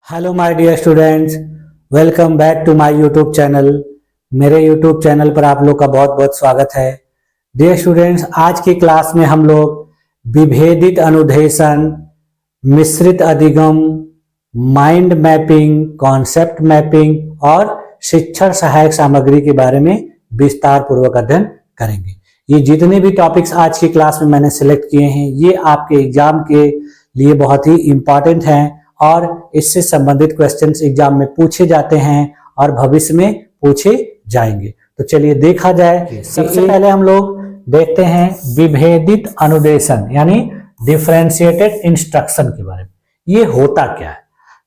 Hello my dear students, welcome back to my YouTube channel. मेरे YouTube channel पर आप लोग का बहुत बहुत स्वागत है। डियर स्टूडेंट्स, आज की क्लास में हम लोग विभेदित अनुदेशन, मिश्रित अधिगम, माइंड मैपिंग, कॉन्सेप्ट मैपिंग और शिक्षण सहायक सामग्री के बारे में विस्तार पूर्वक अध्ययन करेंगे। ये जितने भी टॉपिक्स आज की क्लास में मैंने सिलेक्ट किए हैं ये आपके एग्जाम के लिए बहुत ही इंपॉर्टेंट हैं और इससे संबंधित क्वेश्चंस एग्जाम में पूछे जाते हैं और भविष्य में पूछे जाएंगे। तो चलिए देखा जाए। सबसे पहले हम लोग देखते हैं विभेदित अनुदेशन यानी डिफरेंशिएटेड इंस्ट्रक्शन के बारे में। ये होता क्या है?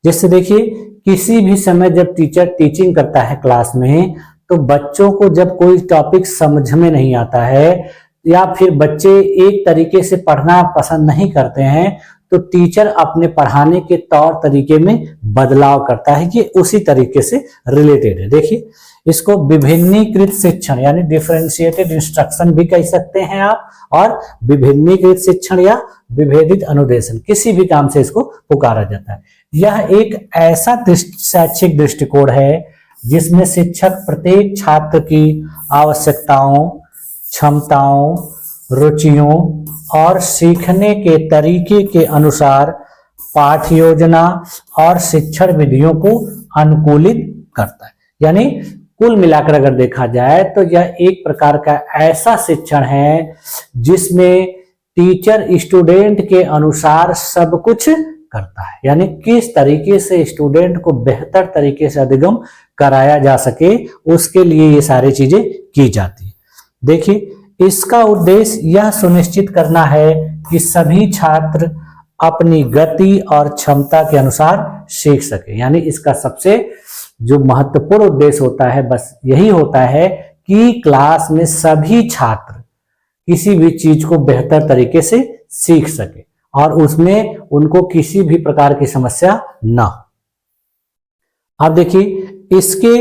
जैसे देखिए, किसी भी समय जब टीचर टीचिंग करता है क्लास में तो बच्चों को जब कोई टॉपिक समझ में नहीं आता है या फिर बच्चे एक तरीके से पढ़ना पसंद नहीं करते हैं तो टीचर अपने पढ़ाने के तौर तरीके में बदलाव करता है कि उसी तरीके से रिलेटेड है। देखिए, इसको विभिन्नीकृत शिक्षण यानी डिफरेंशिएटेड इंस्ट्रक्शन भी कह सकते हैं आप, और विभिन्नीकृत शिक्षण या विभेदित अनुदेशन, किसी भी काम से इसको पुकारा जाता है। यह एक ऐसा शैक्षिक दृष्टिकोण है जिसमें शिक्षक प्रत्येक छात्र की आवश्यकताओं, क्षमताओं, रुचियों और सीखने के तरीके के अनुसार पाठ योजना और शिक्षण विधियों को अनुकूलित करता है। यानी कुल मिलाकर अगर देखा जाए तो यह एक प्रकार का ऐसा शिक्षण है जिसमें टीचर स्टूडेंट के अनुसार सब कुछ करता है। यानी किस तरीके से स्टूडेंट को बेहतर तरीके से अधिगम कराया जा सके उसके लिए ये सारी चीजें की जाती है। देखिए, इसका उद्देश्य यह सुनिश्चित करना है कि सभी छात्र अपनी गति और क्षमता के अनुसार सीख सके। यानी इसका सबसे जो महत्वपूर्ण उद्देश्य होता है बस यही होता है कि क्लास में सभी छात्र किसी भी चीज को बेहतर तरीके से सीख सके और उसमें उनको किसी भी प्रकार की समस्या ना हो। अब देखिए, इसके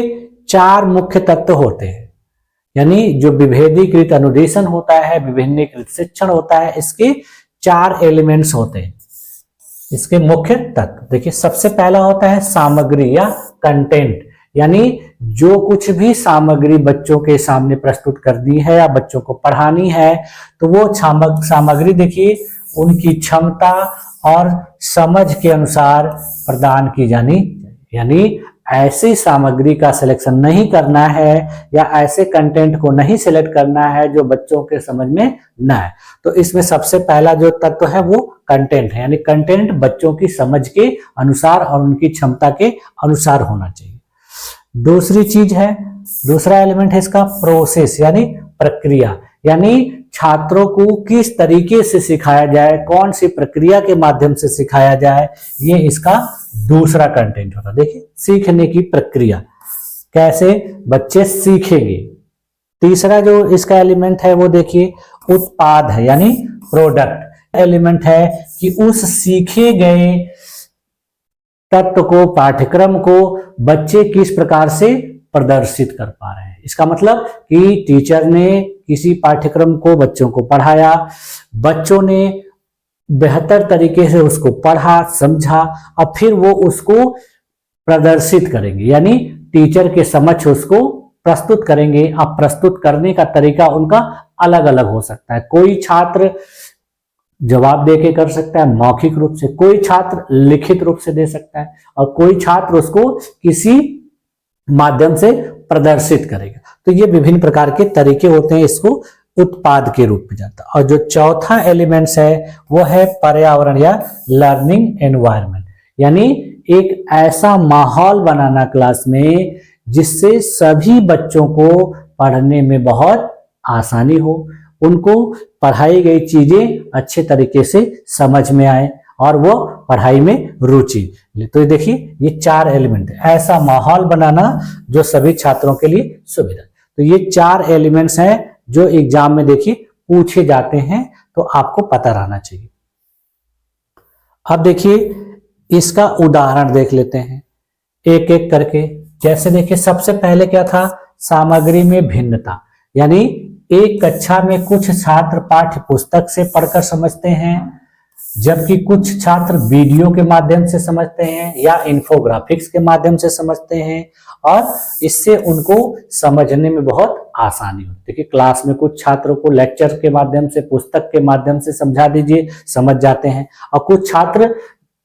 4 मुख्य तत्व होते हैं। यानी जो विभेदीकृत अनुदेशन होता है, विभिन्नीकृत शिक्षण होता है, इसके 4 एलिमेंट्स होते हैं, इसके मुख्य तत्व। देखिए, सबसे पहला होता है सामग्री या कंटेंट। यानी जो कुछ भी सामग्री बच्चों के सामने प्रस्तुत करनी है या बच्चों को पढ़ानी है तो वो सामग्री देखिए उनकी क्षमता और समझ के अनुसार प्रदान की जानी। यानी ऐसी सामग्री का सिलेक्शन नहीं करना है या ऐसे कंटेंट को नहीं सिलेक्ट करना है जो बच्चों के समझ में ना है। तो इसमें सबसे पहला जो तत्व है वो कंटेंट है। यानी कंटेंट बच्चों की समझ के अनुसार और उनकी क्षमता के अनुसार होना चाहिए। दूसरी चीज है, दूसरा एलिमेंट है इसका प्रोसेस यानी प्रक्रिया। यानी छात्रों को किस तरीके से सिखाया जाए, कौन सी प्रक्रिया के माध्यम से सिखाया जाए, ये इसका दूसरा कंटेंट होता है। देखिए, सीखने की प्रक्रिया, कैसे बच्चे सीखेंगे। तीसरा जो इसका एलिमेंट है वो देखिए उत्पाद है यानी प्रोडक्ट। एलिमेंट है कि उस सीखे गए तत्व को, पाठ्यक्रम को बच्चे किस प्रकार से प्रदर्शित कर पा रहे हैं। इसका मतलब कि टीचर ने किसी पाठ्यक्रम को बच्चों को पढ़ाया, बच्चों ने बेहतर तरीके से उसको पढ़ा, समझा और फिर वो उसको प्रदर्शित करेंगे। यानी टीचर के समक्ष उसको प्रस्तुत करेंगे। अब प्रस्तुत करने का तरीका उनका अलग अलग हो सकता है। कोई छात्र जवाब देके कर सकता है मौखिक रूप से, कोई छात्र लिखित रूप से दे सकता है और कोई छात्र उसको किसी माध्यम से प्रदर्शित करेगा। तो ये विभिन्न प्रकार के तरीके होते हैं, इसको उत्पाद के रूप में जाता है। और जो चौथा एलिमेंट्स है वो है पर्यावरण या लर्निंग एनवायरनमेंट। यानी एक ऐसा माहौल बनाना क्लास में जिससे सभी बच्चों को पढ़ने में बहुत आसानी हो, उनको पढ़ाई गई चीजें अच्छे तरीके से समझ में आए और वो पढ़ाई में रुचि ले। तो देखिए, ये 4 एलिमेंट है। ऐसा माहौल बनाना जो सभी छात्रों के लिए सुविधा। तो ये 4 एलिमेंट्स हैं जो एग्जाम में देखिए पूछे जाते हैं, तो आपको पता रहना चाहिए। अब देखिए, इसका उदाहरण देख लेते हैं एक एक करके। जैसे देखिए, सबसे पहले क्या था, सामग्री में भिन्नता। यानी एक कक्षा में कुछ छात्र पाठ्य पुस्तक से पढ़कर समझते हैं, जबकि कुछ छात्र वीडियो के माध्यम से समझते हैं या इन्फोग्राफिक्स के माध्यम से समझते हैं और इससे उनको समझने में बहुत आसानी होती है। देखिए क्लास में कुछ छात्रों को लेक्चर के माध्यम से, पुस्तक के माध्यम से समझा दीजिए, समझ जाते हैं, और कुछ छात्र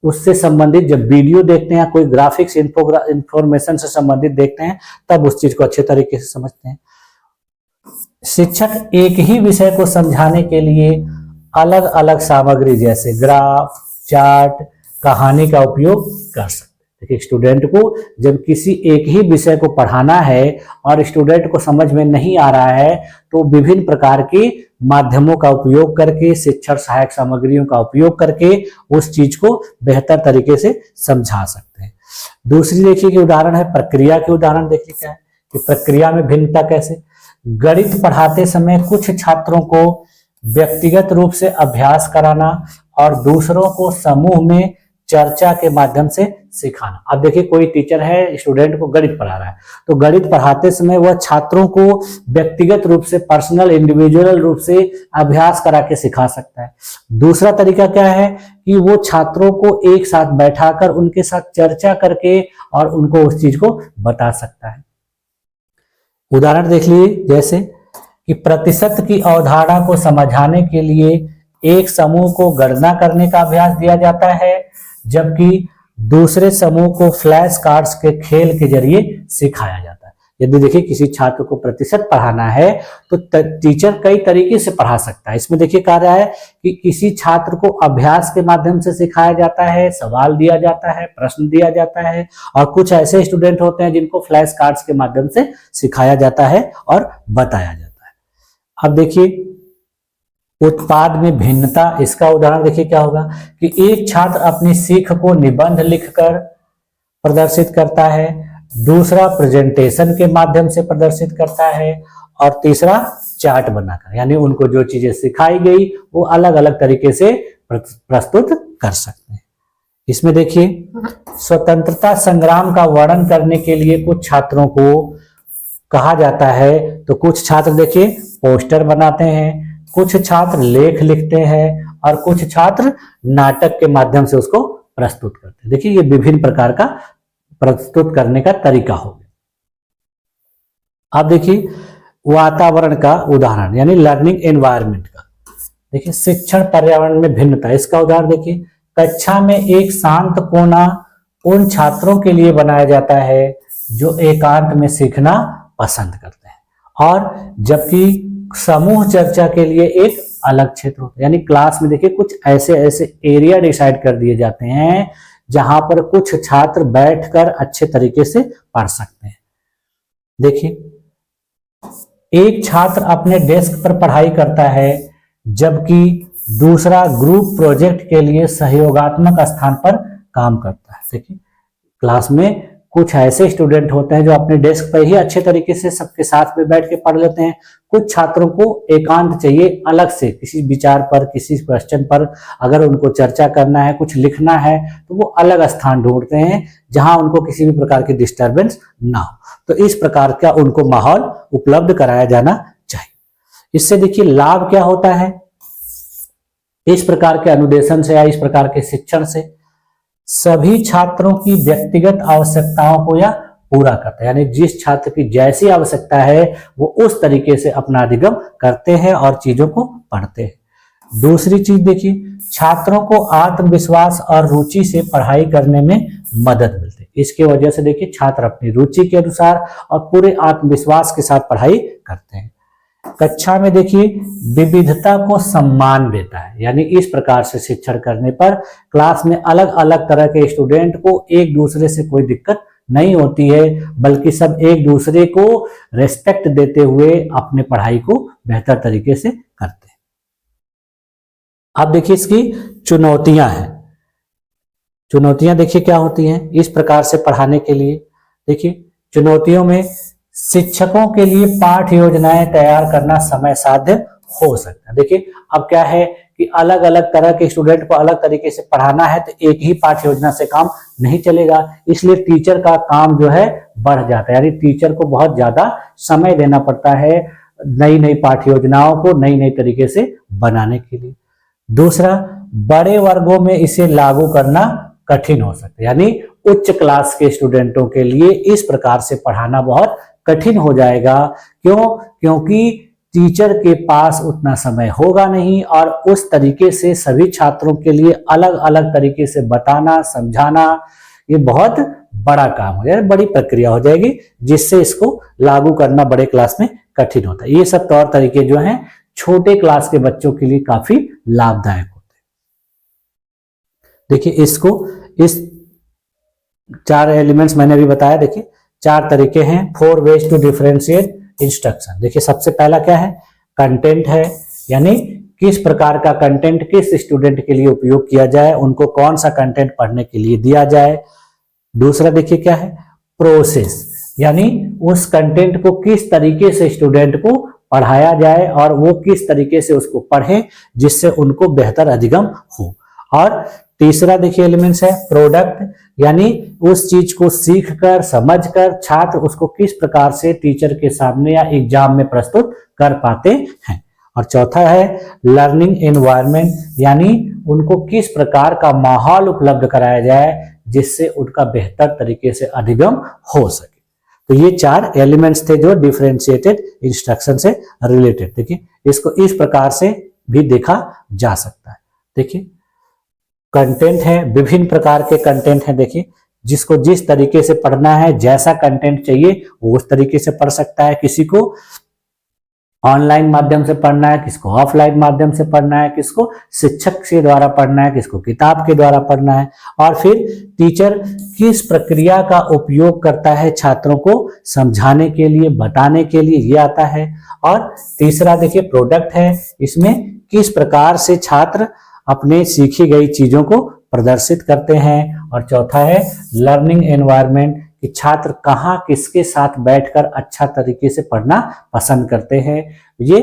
उससे संबंधित जब वीडियो देखते हैं, कोई ग्राफिक्स इंफॉर्मेशन से संबंधित देखते हैं, तब उस चीज को अच्छे तरीके से समझते हैं। शिक्षक एक ही विषय को समझाने के लिए अलग अलग सामग्री जैसे ग्राफ, चार्ट, कहानी का उपयोग कर सकते हैं। देखिए स्टूडेंट को जब किसी एक ही विषय को पढ़ाना है और स्टूडेंट को समझ में नहीं आ रहा है, तो विभिन्न प्रकार के माध्यमों का उपयोग करके, शिक्षण सहायक सामग्रियों का उपयोग करके उस चीज को बेहतर तरीके से समझा सकते हैं। दूसरी देखिए कि उदाहरण है प्रक्रिया के उदाहरण। देखिए क्या है कि प्रक्रिया में भिन्नता कैसे। गणित पढ़ाते समय कुछ छात्रों को व्यक्तिगत रूप से अभ्यास कराना और दूसरों को समूह में चर्चा के माध्यम से सिखाना। अब देखिए कोई टीचर है, स्टूडेंट को गणित पढ़ा रहा है, तो गणित पढ़ाते समय वह छात्रों को व्यक्तिगत रूप से, पर्सनल इंडिविजुअल रूप से अभ्यास करा के सिखा सकता है। दूसरा तरीका क्या है कि वो छात्रों को एक साथ बैठाकर उनके साथ चर्चा करके और उनको उस चीज को बता सकता है। उदाहरण देख लीजिए, जैसे कि प्रतिशत की अवधारणा को समझाने के लिए एक समूह को गणना करने का अभ्यास दिया जाता है, जबकि दूसरे समूह को फ्लैश कार्ड्स के खेल के जरिए सिखाया जाता है। यदि देखिए किसी छात्र को प्रतिशत पढ़ाना है तो टीचर कई तरीके से पढ़ा सकता है। इसमें देखिए कह रहा है कि किसी छात्र को अभ्यास के माध्यम से सिखाया जाता है, सवाल दिया जाता है, प्रश्न दिया जाता है, और कुछ ऐसे स्टूडेंट होते हैं जिनको फ्लैश कार्ड्स के माध्यम से सिखाया जाता है और बताया जाता है। अब देखिए उत्पाद में भिन्नता, इसका उदाहरण देखिए क्या होगा कि एक छात्र अपनी सीख को निबंध लिखकर प्रदर्शित करता है, दूसरा प्रेजेंटेशन के माध्यम से प्रदर्शित करता है, और तीसरा चार्ट बनाकर, यानी उनको जो चीजें सिखाई गई वो अलग अलग तरीके से प्रस्तुत कर सकते हैं। इसमें देखिए स्वतंत्रता संग्राम का वर्णन करने के लिए कुछ छात्रों को कहा जाता है, तो कुछ छात्र देखिए पोस्टर बनाते हैं, कुछ छात्र लेख लिखते हैं और कुछ छात्र नाटक के माध्यम से उसको प्रस्तुत करते हैं। देखिए ये विभिन्न प्रकार का प्रस्तुत करने का तरीका हो गया। अब देखिए वातावरण का उदाहरण, यानी लर्निंग एनवायरनमेंट का। देखिए शिक्षण पर्यावरण में भिन्नता, इसका उदाहरण देखिए कक्षा में एक शांत कोना उन छात्रों के लिए बनाया जाता है जो एकांत में सीखना पसंद करते हैं, और जबकि समूह चर्चा के लिए एक अलग क्षेत्र होता है। यानी क्लास में देखिए कुछ ऐसे ऐसे एरिया डिसाइड कर दिए जाते हैं जहां पर कुछ छात्र बैठकर अच्छे तरीके से पढ़ सकते हैं। देखिए एक छात्र अपने डेस्क पर पढ़ाई करता है, जबकि दूसरा ग्रुप प्रोजेक्ट के लिए सहयोगात्मक स्थान पर काम करता है। देखिए क्लास में कुछ ऐसे स्टूडेंट होते हैं जो अपने डेस्क पर ही अच्छे तरीके से सबके साथ में बैठ के पढ़ लेते हैं। कुछ छात्रों को एकांत चाहिए, अलग से किसी विचार पर, किसी क्वेश्चन पर अगर उनको चर्चा करना है, कुछ लिखना है, तो वो अलग स्थान ढूंढते हैं जहां उनको किसी भी प्रकार की डिस्टर्बेंस ना हो। तो इस प्रकार का उनको माहौल उपलब्ध कराया जाना चाहिए। इससे देखिए लाभ क्या होता है, इस प्रकार के अनुदेशन से या इस प्रकार के शिक्षण से सभी छात्रों की व्यक्तिगत आवश्यकताओं को यह पूरा करता है। यानी जिस छात्र की जैसी आवश्यकता है वो उस तरीके से अपना अधिगम करते हैं और चीजों को पढ़ते हैं। दूसरी चीज देखिए छात्रों को आत्मविश्वास और रुचि से पढ़ाई करने में मदद मिलती है। इसके वजह से देखिए छात्र अपनी रुचि के अनुसार और पूरे आत्मविश्वास के साथ पढ़ाई करते हैं। कक्षा में देखिए विविधता को सम्मान देता है, यानी इस प्रकार से शिक्षण करने पर क्लास में अलग अलग तरह के स्टूडेंट को एक दूसरे से कोई दिक्कत नहीं होती है, बल्कि सब एक दूसरे को रेस्पेक्ट देते हुए अपने पढ़ाई को बेहतर तरीके से करते हैं। अब देखिए इसकी चुनौतियां हैं। चुनौतियां देखिए क्या होती हैं इस प्रकार से पढ़ाने के लिए। देखिए चुनौतियों में शिक्षकों के लिए पाठ योजनाएं तैयार करना समय साध्य हो सकता है। देखिए अब क्या है कि अलग अलग तरह के स्टूडेंट को अलग तरीके से पढ़ाना है, तो एक ही पाठ योजना से काम नहीं चलेगा, इसलिए टीचर का काम जो है बढ़ जाता है। यानी टीचर को बहुत ज्यादा समय देना पड़ता है नई नई पाठ योजनाओं को नई नई तरीके से बनाने के लिए। दूसरा, बड़े वर्गों में इसे लागू करना कठिन हो सकता है, यानी उच्च क्लास के स्टूडेंटों के लिए इस प्रकार से पढ़ाना बहुत कठिन हो जाएगा। क्यों? क्योंकि टीचर के पास उतना समय होगा नहीं और उस तरीके से सभी छात्रों के लिए अलग अलग तरीके से बताना समझाना ये बहुत बड़ा काम हो जाएगा, बड़ी प्रक्रिया हो जाएगी, जिससे इसको लागू करना बड़े क्लास में कठिन होता है। ये सब तौर तरीके जो हैं छोटे क्लास के बच्चों के लिए काफी लाभदायक होते हैं। देखिए इसको, इस 4 एलिमेंट्स मैंने अभी बताया, देखिए 4 तरीके हैं। 4 ways टू डिफरेंशिएट इंस्ट्रक्शन। देखिए सबसे पहला क्या है? कंटेंट है, यानी किस प्रकार का कंटेंट किस स्टूडेंट के लिए उपयोग किया जाए, उनको कौन सा कंटेंट पढ़ने के लिए दिया जाए। दूसरा देखिए क्या है? प्रोसेस, यानी उस कंटेंट को किस तरीके से स्टूडेंट को पढ़ाया जाए और वो किस तरीके से उसको पढ़े जिससे उनको बेहतर अधिगम हो। और तीसरा देखिए एलिमेंट्स है प्रोडक्ट, यानी उस चीज को सीखकर समझकर छात्र उसको किस प्रकार से टीचर के सामने या एग्जाम में प्रस्तुत कर पाते हैं। और चौथा है लर्निंग एनवायरनमेंट, यानी उनको किस प्रकार का माहौल उपलब्ध कराया जाए जिससे उनका बेहतर तरीके से अधिगम हो सके। तो ये 4 एलिमेंट्स थे जो डिफरेंशिएटेड इंस्ट्रक्शन से रिलेटेड। देखिए इसको इस प्रकार से भी देखा जा सकता है। देखिए कंटेंट है, विभिन्न प्रकार के कंटेंट हैं। देखिए जिसको जिस तरीके से पढ़ना है, जैसा कंटेंट चाहिए वो उस तरीके से पढ़ सकता है। किसी को ऑनलाइन माध्यम से पढ़ना है, किसको ऑफलाइन माध्यम से पढ़ना है, किसको शिक्षक के द्वारा पढ़ना है, किसको किताब के द्वारा पढ़ना है। और फिर टीचर किस प्रक्रिया का उपयोग करता है छात्रों को समझाने के लिए, बताने के लिए, ये आता है। और तीसरा देखिए प्रोडक्ट है, इसमें किस प्रकार से छात्र अपने सीखी गई चीजों को प्रदर्शित करते हैं। और चौथा है लर्निंग एनवायरनमेंट, कि छात्र कहाँ किसके साथ बैठकर अच्छा तरीके से पढ़ना पसंद करते हैं। ये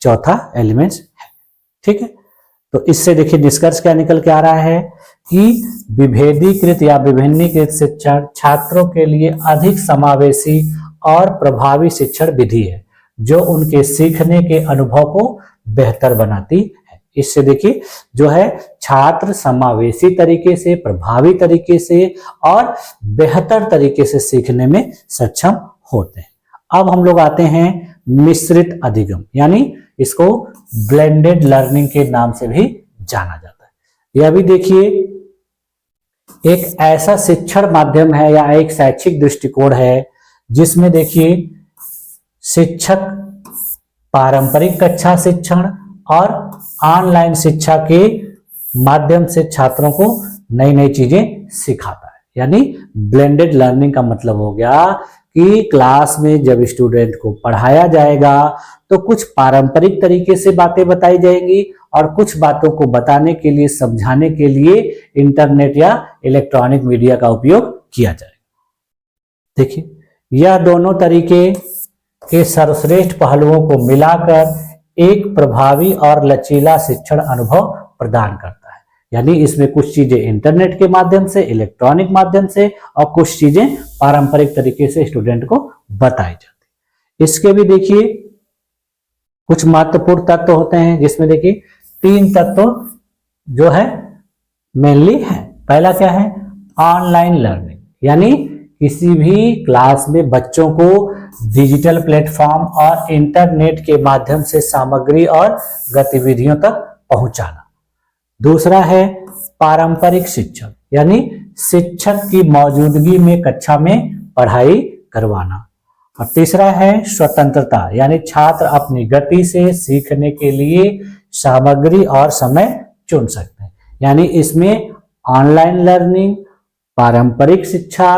चौथा एलिमेंट्स है। ठीक है, तो इससे देखिए निष्कर्ष क्या निकल के आ रहा है कि विभेदीकृत या विभिन्नीकृत शिक्षण छात्रों के लिए अधिक समावेशी और प्रभावी शिक्षण विधि है जो उनके सीखने के अनुभव को बेहतर बनाती है। इससे देखिए जो है छात्र समावेशी तरीके से, प्रभावी तरीके से और बेहतर तरीके से सीखने में सक्षम होते हैं। अब हम लोग आते हैं मिश्रित अधिगम, यानी इसको ब्लेंडेड लर्निंग के नाम से भी जाना जाता है। यह भी देखिए एक ऐसा शिक्षण माध्यम है या एक शैक्षिक दृष्टिकोण है जिसमें देखिए शिक्षक पारंपरिक कक्षा शिक्षण और ऑनलाइन शिक्षा के माध्यम से छात्रों को नई नई चीजें सिखाता है। यानी ब्लेंडेड लर्निंग का मतलब हो गया कि क्लास में जब स्टूडेंट को पढ़ाया जाएगा तो कुछ पारंपरिक तरीके से बातें बताई जाएंगी और कुछ बातों को बताने के लिए, समझाने के लिए इंटरनेट या इलेक्ट्रॉनिक मीडिया का उपयोग किया जाएगा। देखिए यह दोनों तरीके के सर्वश्रेष्ठ पहलुओं को मिलाकर एक प्रभावी और लचीला शिक्षण अनुभव प्रदान करता है। यानी इसमें कुछ चीजें इंटरनेट के माध्यम से, इलेक्ट्रॉनिक माध्यम से और कुछ चीजें पारंपरिक तरीके से स्टूडेंट को बताई जाती। इसके भी देखिए कुछ महत्वपूर्ण तत्व होते हैं जिसमें देखिए 3 तत्व जो है मेनली है। पहला क्या है? ऑनलाइन लर्निंग, यानी किसी भी क्लास में बच्चों को डिजिटल प्लेटफॉर्म और इंटरनेट के माध्यम से सामग्री और गतिविधियों तक पहुंचाना। दूसरा है पारंपरिक शिक्षण, यानी शिक्षक की मौजूदगी में कक्षा में पढ़ाई करवाना। और तीसरा है स्वतंत्रता, यानी छात्र अपनी गति से सीखने के लिए सामग्री और समय चुन सकते हैं। यानी इसमें ऑनलाइन लर्निंग, पारंपरिक शिक्षा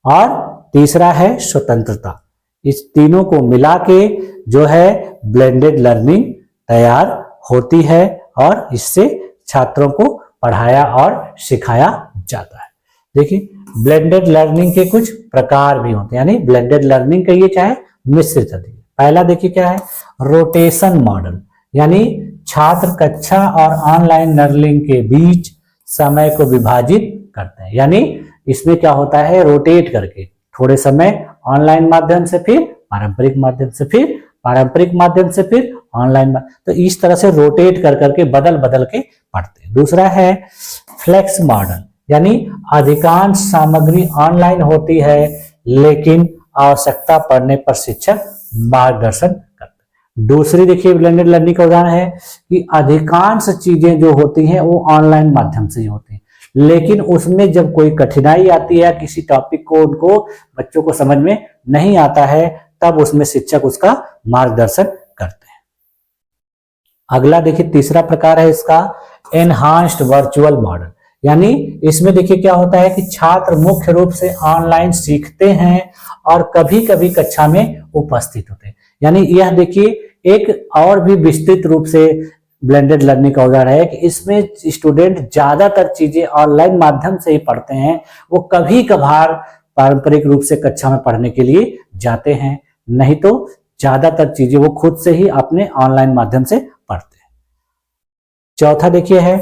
और तीसरा है स्वतंत्रता। इस तीनों को मिला के जो है ब्लेंडेड लर्निंग तैयार होती है और इससे छात्रों को पढ़ाया और सिखाया जाता है। देखिए ब्लेंडेड लर्निंग के कुछ प्रकार भी होते हैं, यानी ब्लेंडेड लर्निंग कहिए चाहे मिश्रित अधिगम। पहला देखिए क्या है? रोटेशन मॉडल, यानी छात्र कक्षा और ऑनलाइन लर्निंग के बीच समय को विभाजित करते हैं। यानी इसमें क्या होता है? रोटेट करके थोड़े समय ऑनलाइन माध्यम से, फिर पारंपरिक माध्यम से, फिर पारंपरिक माध्यम से, फिर ऑनलाइन, तो इस तरह से रोटेट कर करके बदल बदल के पढ़ते हैं। दूसरा है फ्लेक्स मॉडल, यानी अधिकांश सामग्री ऑनलाइन होती है लेकिन आवश्यकता पड़ने पर शिक्षक मार्गदर्शन करते हैं। दूसरी देखिए ब्लेंडेड लर्निंग का उदाहरण है कि अधिकांश चीजें जो होती हैं वो ऑनलाइन माध्यम से ही होती हैं, लेकिन उसमें जब कोई कठिनाई आती है, किसी टॉपिक को उनको बच्चों को समझ में नहीं आता है, तब उसमें शिक्षक उसका मार्गदर्शन करते हैं। अगला देखिए तीसरा प्रकार है इसका एनहांस्ड वर्चुअल मॉडल, यानी इसमें देखिए क्या होता है कि छात्र मुख्य रूप से ऑनलाइन सीखते हैं और कभी कभी कक्षा में उपस्थित होते हैं। यानी यह देखिए एक और भी विस्तृत रूप से ब्लेंडेड लर्निंग का उदाहरण है कि इसमें स्टूडेंट ज्यादातर चीजें ऑनलाइन माध्यम से ही पढ़ते हैं, वो कभी कभार पारंपरिक रूप से कक्षा में पढ़ने के लिए जाते हैं, नहीं तो ज्यादातर चीजें वो खुद से ही अपने ऑनलाइन माध्यम से पढ़ते हैं। चौथा देखिए है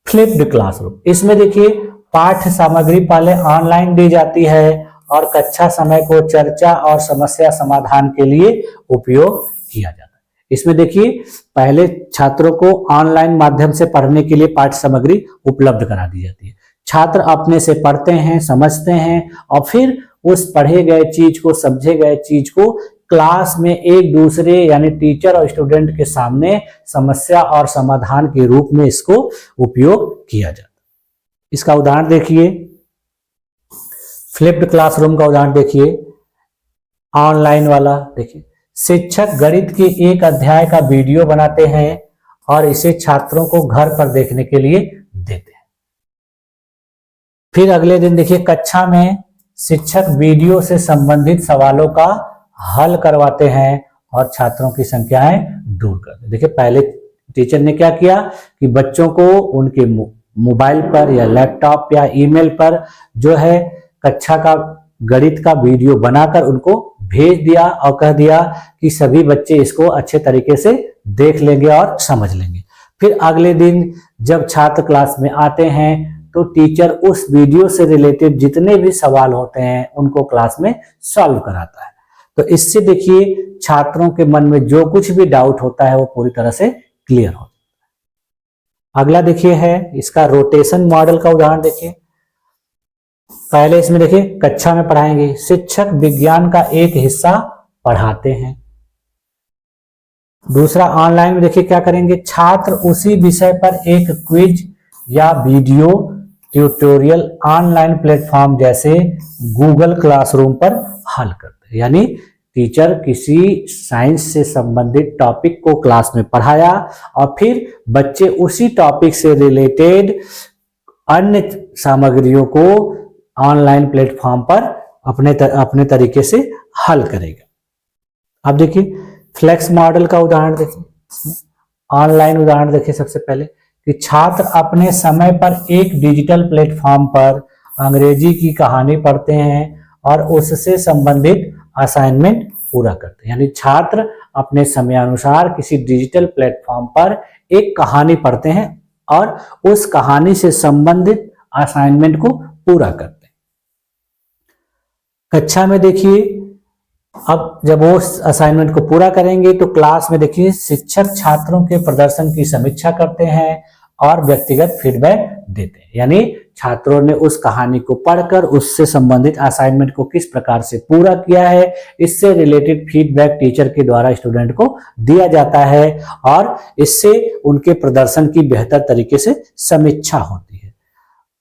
फ्लिप्ड क्लासरूम, इसमें देखिए पाठ्य सामग्री पहले ऑनलाइन दी जाती है और कक्षा समय को चर्चा और समस्या समाधान के लिए उपयोग किया जाता है। इसमें देखिए पहले छात्रों को ऑनलाइन माध्यम से पढ़ने के लिए पाठ्य सामग्री उपलब्ध करा दी जाती है, छात्र अपने से पढ़ते हैं, समझते हैं और फिर उस पढ़े गए चीज को, समझे गए चीज को क्लास में एक दूसरे यानी टीचर और स्टूडेंट के सामने समस्या और समाधान के रूप में इसको उपयोग किया जाता है। इसका उदाहरण देखिए, फ्लिप्ड क्लासरूम का उदाहरण देखिए, ऑनलाइन वाला देखिए, शिक्षक गणित के एक अध्याय का वीडियो बनाते हैं और इसे छात्रों को घर पर देखने के लिए देते हैं। फिर अगले दिन देखिए कक्षा में शिक्षक वीडियो से संबंधित सवालों का हल करवाते हैं और छात्रों की संख्याएं दूर करते हैं। देखिए पहले टीचर ने क्या किया कि बच्चों को उनके मोबाइल पर या लैपटॉप या ईमेल पर जो है कक्षा का गणित का वीडियो बनाकर उनको भेज दिया और कह दिया कि सभी बच्चे इसको अच्छे तरीके से देख लेंगे और समझ लेंगे। फिर अगले दिन जब छात्र क्लास में आते हैं तो टीचर उस वीडियो से रिलेटेड जितने भी सवाल होते हैं उनको क्लास में सॉल्व कराता है। तो इससे देखिए छात्रों के मन में जो कुछ भी डाउट होता है वो पूरी तरह से क्लियर हो जाता है। अगला देखिए है इसका रोटेशन मॉडल का उदाहरण देखिए, पहले इसमें देखिए कक्षा में पढ़ाएंगे, शिक्षक विज्ञान का एक हिस्सा पढ़ाते हैं। दूसरा ऑनलाइन में देखिए क्या करेंगे, छात्र उसी विषय पर एक क्विज या वीडियो ट्यूटोरियल ऑनलाइन प्लेटफॉर्म जैसे गूगल क्लासरूम पर हल करते हैं। यानी टीचर किसी साइंस से संबंधित टॉपिक को क्लास में पढ़ाया और फिर बच्चे उसी टॉपिक से रिलेटेड अन्य सामग्रियों को ऑनलाइन प्लेटफॉर्म पर अपने तरीके से हल करेगा। अब देखिए फ्लेक्स मॉडल का उदाहरण देखिए, ऑनलाइन उदाहरण देखिए सबसे पहले कि छात्र अपने समय पर एक डिजिटल प्लेटफॉर्म पर अंग्रेजी की कहानी पढ़ते हैं और उससे संबंधित असाइनमेंट पूरा करते हैं। यानी छात्र अपने समयानुसार किसी डिजिटल प्लेटफॉर्म पर एक कहानी पढ़ते हैं और उस कहानी से संबंधित असाइनमेंट को पूरा करते हैं। कक्षा में देखिए अब जब वो असाइनमेंट को पूरा करेंगे तो क्लास में देखिए शिक्षक छात्रों के प्रदर्शन की समीक्षा करते हैं और व्यक्तिगत फीडबैक देते हैं। यानी छात्रों ने उस कहानी को पढ़कर उससे संबंधित असाइनमेंट को किस प्रकार से पूरा किया है, इससे रिलेटेड फीडबैक टीचर के द्वारा स्टूडेंट को दिया जाता है और इससे उनके प्रदर्शन की बेहतर तरीके से समीक्षा होती है।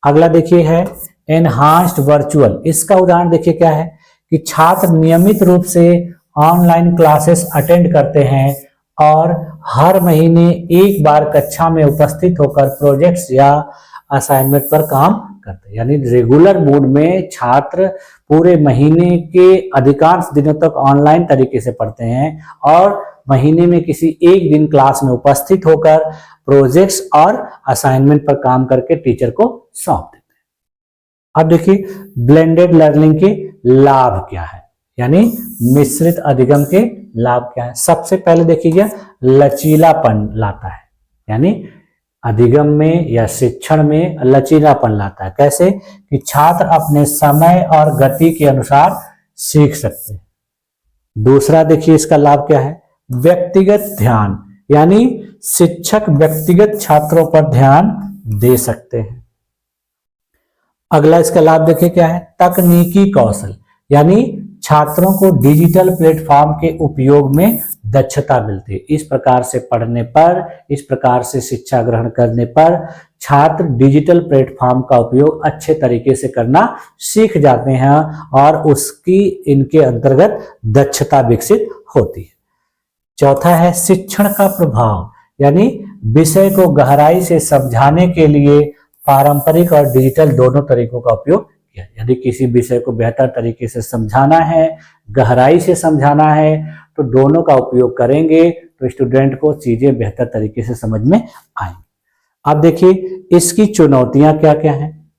अगला देखिए है एनहांस्ड वर्चुअल, इसका उदाहरण देखिए क्या है कि छात्र नियमित रूप से ऑनलाइन क्लासेस अटेंड करते हैं और हर महीने एक बार कक्षा में उपस्थित होकर प्रोजेक्ट्स या असाइनमेंट पर काम करते हैं। यानी रेगुलर मोड में छात्र पूरे महीने के अधिकांश दिनों तक ऑनलाइन तरीके से पढ़ते हैं और महीने में किसी एक दिन क्लास में उपस्थित होकर प्रोजेक्ट्स और असाइनमेंट पर काम करके टीचर को सौंप देते हैं। अब देखिए ब्लेंडेड लर्निंग के लाभ क्या है, यानी मिश्रित अधिगम के लाभ क्या है। सबसे पहले देखिए लचीलापन लाता है, यानी अधिगम में या शिक्षण में लचीलापन लाता है। कैसे कि छात्र अपने समय और गति के अनुसार सीख सकते हैं। दूसरा देखिए इसका लाभ क्या है, व्यक्तिगत ध्यान, यानी शिक्षक व्यक्तिगत छात्रों पर ध्यान दे सकते हैं। अगला इसका लाभ देखिए क्या है, तकनीकी कौशल, यानी छात्रों को डिजिटल प्लेटफॉर्म के उपयोग में दक्षता मिलती है। इस प्रकार से पढ़ने पर, इस प्रकार से शिक्षा ग्रहण करने पर छात्र डिजिटल प्लेटफॉर्म का उपयोग अच्छे तरीके से करना सीख जाते हैं और उसकी इनके अंतर्गत दक्षता विकसित होती है। चौथा है शिक्षण का प्रभाव, यानी विषय को गहराई से समझाने के लिए पारंपरिक और डिजिटल दोनों तरीकों का उपयोग किया। यदि किसी विषय को बेहतर तरीके से समझाना है, गहराई से समझाना है, तो दोनों का उपयोग करेंगे तो स्टूडेंट को चीजें बेहतर तरीके से समझ में आएंगी। अब देखिए इसकी चुनौतियां क्या क्या हैं।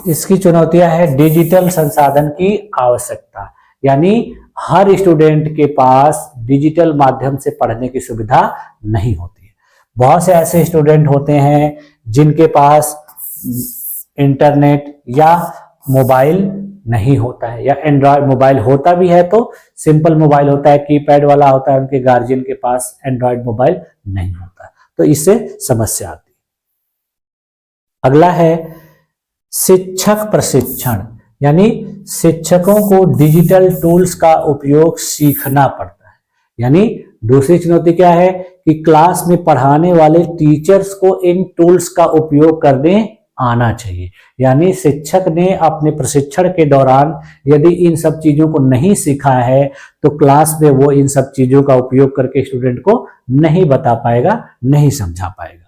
इसकी चुनौतियां है डिजिटल संसाधन की आवश्यकता, यानी हर स्टूडेंट के पास डिजिटल माध्यम से पढ़ने की सुविधा नहीं होती है। बहुत से ऐसे स्टूडेंट होते हैं जिनके पास इंटरनेट या मोबाइल नहीं होता है, या एंड्रॉयड मोबाइल होता भी है तो सिंपल मोबाइल होता है, कीपैड वाला होता है, उनके गार्जियन के पास एंड्रॉयड मोबाइल नहीं होता, तो इससे समस्या आती है। अगला है शिक्षक प्रशिक्षण, यानी शिक्षकों को डिजिटल टूल्स का उपयोग सीखना पड़ता है। यानी दूसरी चुनौती क्या है कि क्लास में पढ़ाने वाले टीचर्स को इन टूल्स का उपयोग करने आना चाहिए। यानी शिक्षक ने अपने प्रशिक्षण के दौरान यदि इन सब चीजों को नहीं सीखा है तो क्लास में वो इन सब चीजों का उपयोग करके स्टूडेंट को नहीं बता पाएगा, नहीं समझा पाएगा।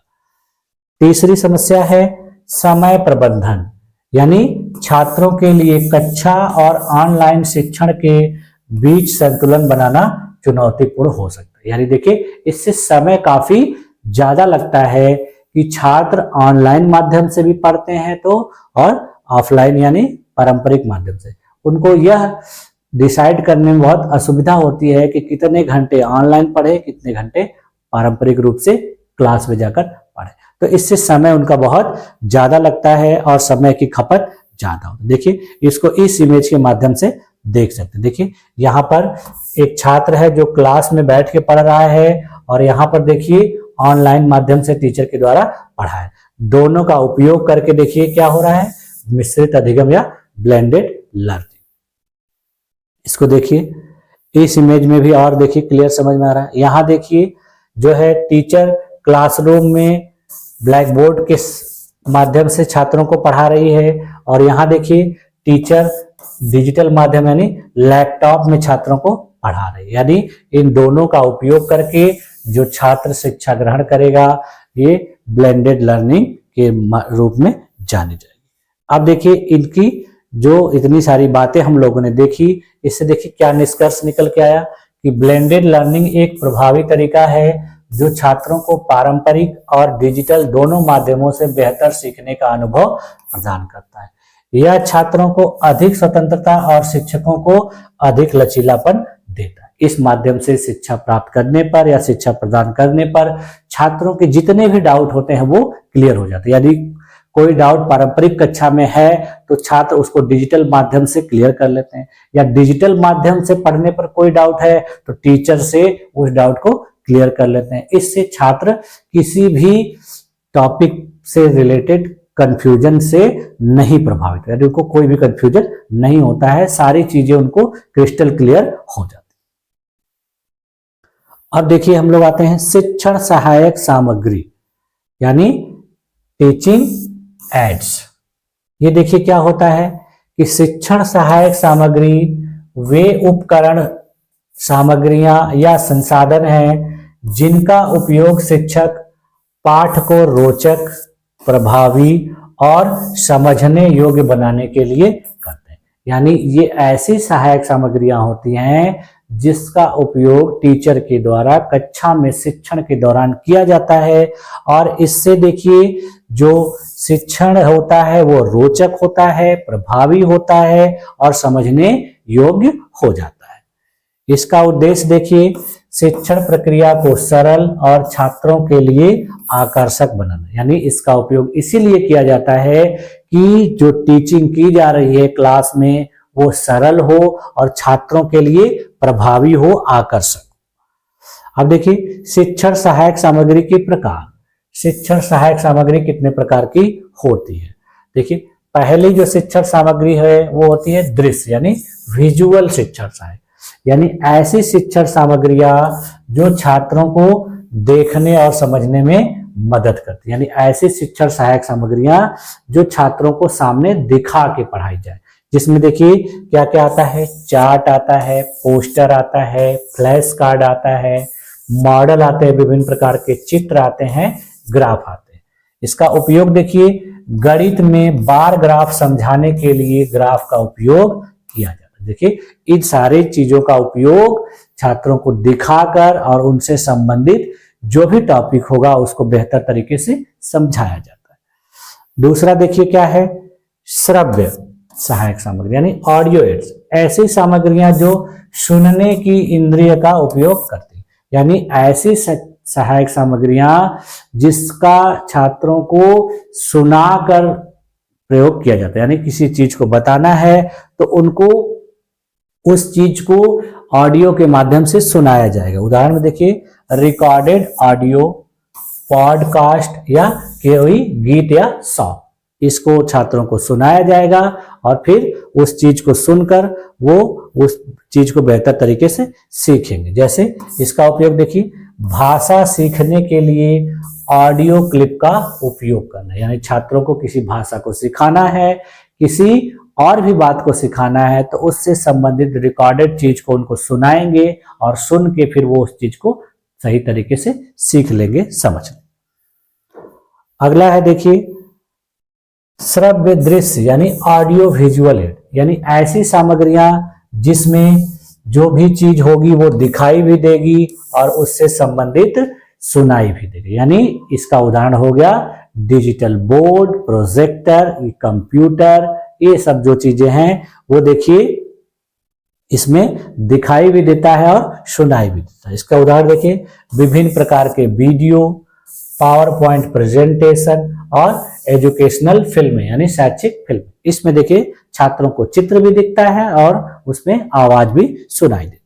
तीसरी समस्या है समय प्रबंधन, यानी छात्रों के लिए कक्षा और ऑनलाइन शिक्षण के बीच संतुलन बनाना चुनौतीपूर्ण हो सकता है। यानी देखिए इससे समय काफी ज्यादा लगता है कि छात्र ऑनलाइन माध्यम से भी पढ़ते हैं तो, और ऑफलाइन यानी पारंपरिक माध्यम से, उनको यह डिसाइड करने में बहुत असुविधा होती है कि कितने घंटे ऑनलाइन पढ़े, कितने घंटे पारंपरिक रूप से क्लास में जाकर पढ़े। तो इससे समय उनका बहुत ज्यादा लगता है और समय की खपत ज्यादा होती है। देखिए इसको इस इमेज के माध्यम से देख सकते हैं। देखिए यहाँ पर एक छात्र है जो क्लास में बैठ के पढ़ रहा है और यहाँ पर देखिए ऑनलाइन माध्यम से टीचर के द्वारा पढ़ा है। दोनों का उपयोग करके देखिए क्या हो रहा है, मिश्रित अधिगम या ब्लेंडेड लर्निंग। इसको देखिए इस इमेज में भी और देखिए क्लियर समझ में आ रहा है। यहाँ देखिए जो है टीचर क्लासरूम में ब्लैक बोर्ड के माध्यम से छात्रों को पढ़ा रही है और यहाँ देखिए टीचर डिजिटल माध्यम यानी लैपटॉप में छात्रों को पढ़ा रही है। यानी इन दोनों का उपयोग करके जो छात्र शिक्षा ग्रहण करेगा ये ब्लेंडेड लर्निंग के रूप में जानी जाएगी। अब देखिए इनकी जो इतनी सारी बातें हम लोगों ने देखी, इससे देखिए क्या निष्कर्ष निकल के आया कि ब्लेंडेड लर्निंग एक प्रभावी तरीका है जो छात्रों को पारंपरिक और डिजिटल दोनों माध्यमों से बेहतर सीखने का अनुभव प्रदान करता है। यह छात्रों को अधिक स्वतंत्रता और शिक्षकों को अधिक लचीलापन देता है। इस माध्यम से शिक्षा प्राप्त करने पर या शिक्षा प्रदान करने पर छात्रों के जितने भी डाउट होते हैं वो क्लियर हो जाते हैं। यदि कोई डाउट पारंपरिक कक्षा में है तो छात्र उसको डिजिटल माध्यम से क्लियर कर लेते हैं, या डिजिटल माध्यम से पढ़ने पर कोई डाउट है तो टीचर से उस डाउट को क्लियर कर लेते हैं। इससे छात्र किसी भी टॉपिक से रिलेटेड कंफ्यूजन से नहीं प्रभावित, यानी उनको कोई भी कंफ्यूजन नहीं होता है, सारी चीजें उनको क्रिस्टल क्लियर हो जाती। अब देखिए हम लोग आते हैं शिक्षण सहायक सामग्री यानी टीचिंग एड्स। ये देखिए क्या होता है कि शिक्षण सहायक सामग्री वे उपकरण, सामग्रियां या संसाधन हैं जिनका उपयोग शिक्षक पाठ को रोचक, प्रभावी और समझने योग्य बनाने के लिए करते हैं। यानी ये ऐसी सहायक सामग्रियां होती हैं जिसका उपयोग टीचर के द्वारा कक्षा में शिक्षण के दौरान किया जाता है और इससे देखिए जो शिक्षण होता है वो रोचक होता है, प्रभावी होता है और समझने योग्य हो जाता है। इसका उद्देश्य देखिए शिक्षण प्रक्रिया को सरल और छात्रों के लिए आकर्षक बनाना, यानी इसका उपयोग इसीलिए किया जाता है कि जो टीचिंग की जा रही है क्लास में वो सरल हो और छात्रों के लिए प्रभावी हो, आकर्षक। अब देखिए शिक्षण सहायक सामग्री के प्रकार। शिक्षण सहायक सामग्री कितने प्रकार की होती है? देखिए पहली जो शिक्षण सामग्री है वो होती है दृश्य यानी विजुअल शिक्षण सहायक, यानी ऐसी शिक्षण सामग्रियां जो छात्रों को देखने और समझने में मदद करती है, यानी ऐसी शिक्षण सहायक सामग्रियां जो छात्रों को सामने दिखा के पढ़ाई जाए, जिसमें देखिए क्या क्या आता है, चार्ट आता है, पोस्टर आता है, फ्लैश कार्ड आता है, मॉडल आते हैं, विभिन्न प्रकार के चित्र आते हैं, ग्राफ आते हैं। इसका उपयोग देखिए गणित में बार ग्राफ समझाने के लिए ग्राफ का उपयोग किया जाता है। देखिए इन सारी चीजों का उपयोग छात्रों को दिखाकर और उनसे संबंधित जो भी टॉपिक होगा उसको बेहतर तरीके से समझाया जाता है। दूसरा देखिए क्या है, श्रव्य सहायक सामग्री यानी ऑडियो एड्स, ऐसी सामग्रियां जो सुनने की इंद्रिय का उपयोग करती है, यानी ऐसी सहायक सामग्रियां जिसका छात्रों को सुनाकर प्रयोग किया जाता है, यानी किसी चीज को बताना है तो उनको उस चीज को ऑडियो के माध्यम से सुनाया जाएगा। उदाहरण में देखिए रिकॉर्डेड ऑडियो, पॉडकास्ट या कोई गीत या सॉन्ग, इसको छात्रों को सुनाया जाएगा और फिर उस चीज को सुनकर वो उस चीज को बेहतर तरीके से सीखेंगे। जैसे इसका उपयोग देखिए भाषा सीखने के लिए ऑडियो क्लिप का उपयोग करना, यानी छात्रों को किसी भाषा को सिखाना है, किसी और भी बात को सिखाना है तो उससे संबंधित रिकॉर्डेड चीज को उनको सुनाएंगे और सुन के फिर वो उस चीज को सही तरीके से सीख लेंगे, समझ लेंगे। अगला है देखिए श्रव्य दृश्य यानी ऑडियो विजुअल एड, यानी ऐसी सामग्रियां जिसमें जो भी चीज होगी वो दिखाई भी देगी और उससे संबंधित सुनाई भी देगी। यानी इसका उदाहरण हो गया डिजिटल बोर्ड, प्रोजेक्टर, कंप्यूटर, ये सब जो चीजें हैं वो देखिए इसमें दिखाई भी देता है और सुनाई भी देता है। इसका उदाहरण देखिए विभिन्न प्रकार के वीडियो, पावर पॉइंट प्रेजेंटेशन और एजुकेशनल फिल्में यानी शैक्षिक फिल्म, इसमें देखिए छात्रों को चित्र भी दिखता है और उसमें आवाज भी सुनाई देती है।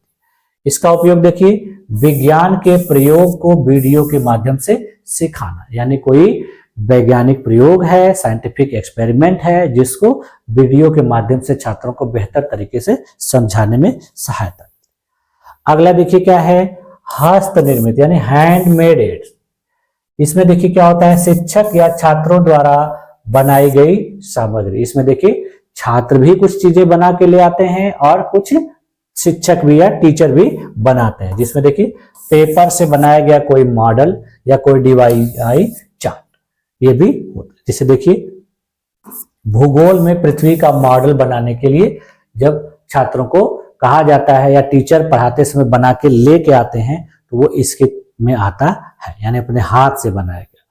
इसका उपयोग देखिए विज्ञान के प्रयोग को वीडियो के माध्यम से सिखाना, यानी कोई वैज्ञानिक प्रयोग है, साइंटिफिक एक्सपेरिमेंट है जिसको वीडियो के माध्यम से छात्रों को बेहतर तरीके से समझाने में सहायता। अगला देखिए क्या है हस्त निर्मित यानी हैंडमेड एड्स। इसमें देखिए क्या होता है शिक्षक या छात्रों द्वारा बनाई गई सामग्री। इसमें देखिए छात्र भी कुछ चीजें बना के ले आते हैं और कुछ शिक्षक भी या टीचर भी बनाते हैं, जिसमें देखिए पेपर से बनाया गया कोई मॉडल या कोई DIY चार्ट, ये भी होता है। जैसे देखिए भूगोल में पृथ्वी का मॉडल बनाने के लिए जब छात्रों को कहा जाता है या टीचर पढ़ाते समय बना के लेके आते हैं तो वो इसके में आता है, यानी अपने हाथ से बनाया गया।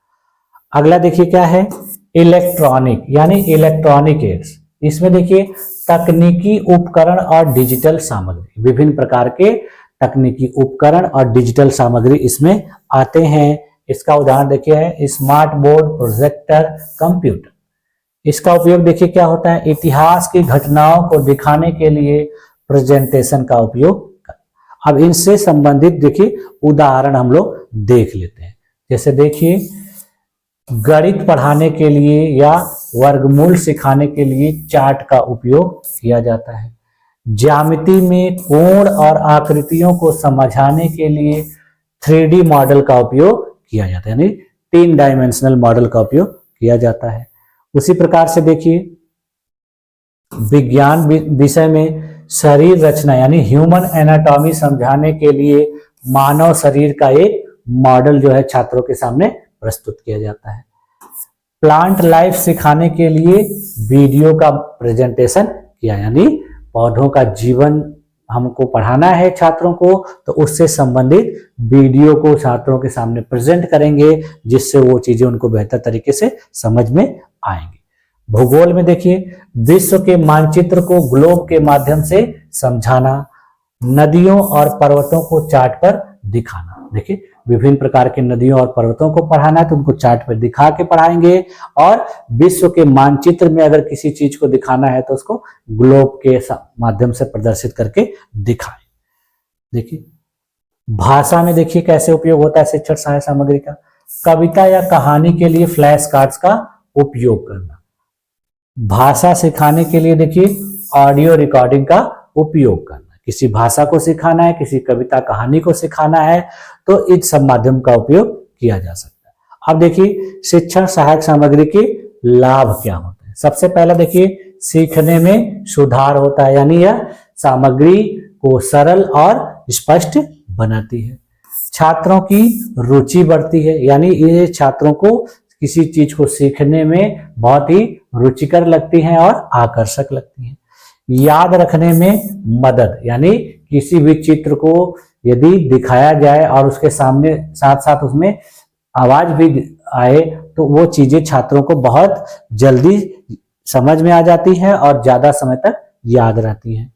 अगला देखिए क्या है इलेक्ट्रॉनिक यानी इलेक्ट्रॉनिक एड्स। इसमें देखिए तकनीकी उपकरण और डिजिटल सामग्री, विभिन्न प्रकार के तकनीकी उपकरण और डिजिटल सामग्री इसमें आते हैं। इसका उदाहरण देखिए है स्मार्ट बोर्ड, प्रोजेक्टर, कंप्यूटर। इसका उपयोग देखिए क्या होता है इतिहास की घटनाओं को दिखाने के लिए प्रेजेंटेशन का उपयोग। अब इनसे संबंधित देखिए उदाहरण हम लोग देख लेते हैं। जैसे देखिए गणित पढ़ाने के लिए या वर्गमूल सिखाने के लिए चार्ट का उपयोग किया जाता है। ज्यामिति में कोण और आकृतियों को समझाने के लिए 3D मॉडल का उपयोग किया जाता है, यानी 3 डायमेंशनल मॉडल का उपयोग किया जाता है। उसी प्रकार से देखिए विज्ञान विषय में शरीर रचना यानी ह्यूमन एनाटॉमी समझाने के लिए मानव शरीर का एक मॉडल जो है छात्रों के सामने प्रस्तुत किया जाता है। प्लांट लाइफ सिखाने के लिए वीडियो का प्रेजेंटेशन किया, यानी पौधों का जीवन हमको पढ़ाना है छात्रों को तो उससे संबंधित वीडियो को छात्रों के सामने प्रेजेंट करेंगे जिससे वो चीजें उनको बेहतर तरीके से समझ में आएंगी। भूगोल में देखिए विश्व के मानचित्र को ग्लोब के माध्यम से समझाना, नदियों और पर्वतों को चार्ट पर दिखाना। देखिए विभिन्न प्रकार के नदियों और पर्वतों को पढ़ाना है तो उनको चार्ट पर दिखा के पढ़ाएंगे और विश्व के मानचित्र में अगर किसी चीज को दिखाना है तो उसको ग्लोब के माध्यम से प्रदर्शित करके दिखाएं। देखिए भाषा में देखिए कैसे उपयोग होता है शिक्षण सहायक सामग्री का। कविता या कहानी के लिए फ्लैश कार्ड्स का उपयोग करना। भाषा सिखाने के लिए देखिए ऑडियो रिकॉर्डिंग का उपयोग करना। किसी भाषा को सिखाना है, किसी कविता कहानी को सिखाना है, तो इन सब माध्यम का उपयोग किया जा सकता है। अब देखिए शिक्षण सहायक सामग्री के लाभ क्या होते हैं। सबसे पहला देखिए सीखने में सुधार होता है, यानी यह सामग्री को सरल और स्पष्ट बनाती है। छात्रों की रुचि बढ़ती है, यानी ये छात्रों को किसी चीज को सीखने में बहुत ही रुचिकर लगती हैं और आकर्षक लगती हैं। याद रखने में मदद, यानी किसी भी चित्र को यदि दिखाया जाए और उसके सामने साथ साथ उसमें आवाज भी आए तो वो चीजें छात्रों को बहुत जल्दी समझ में आ जाती है और ज्यादा समय तक याद रहती हैं।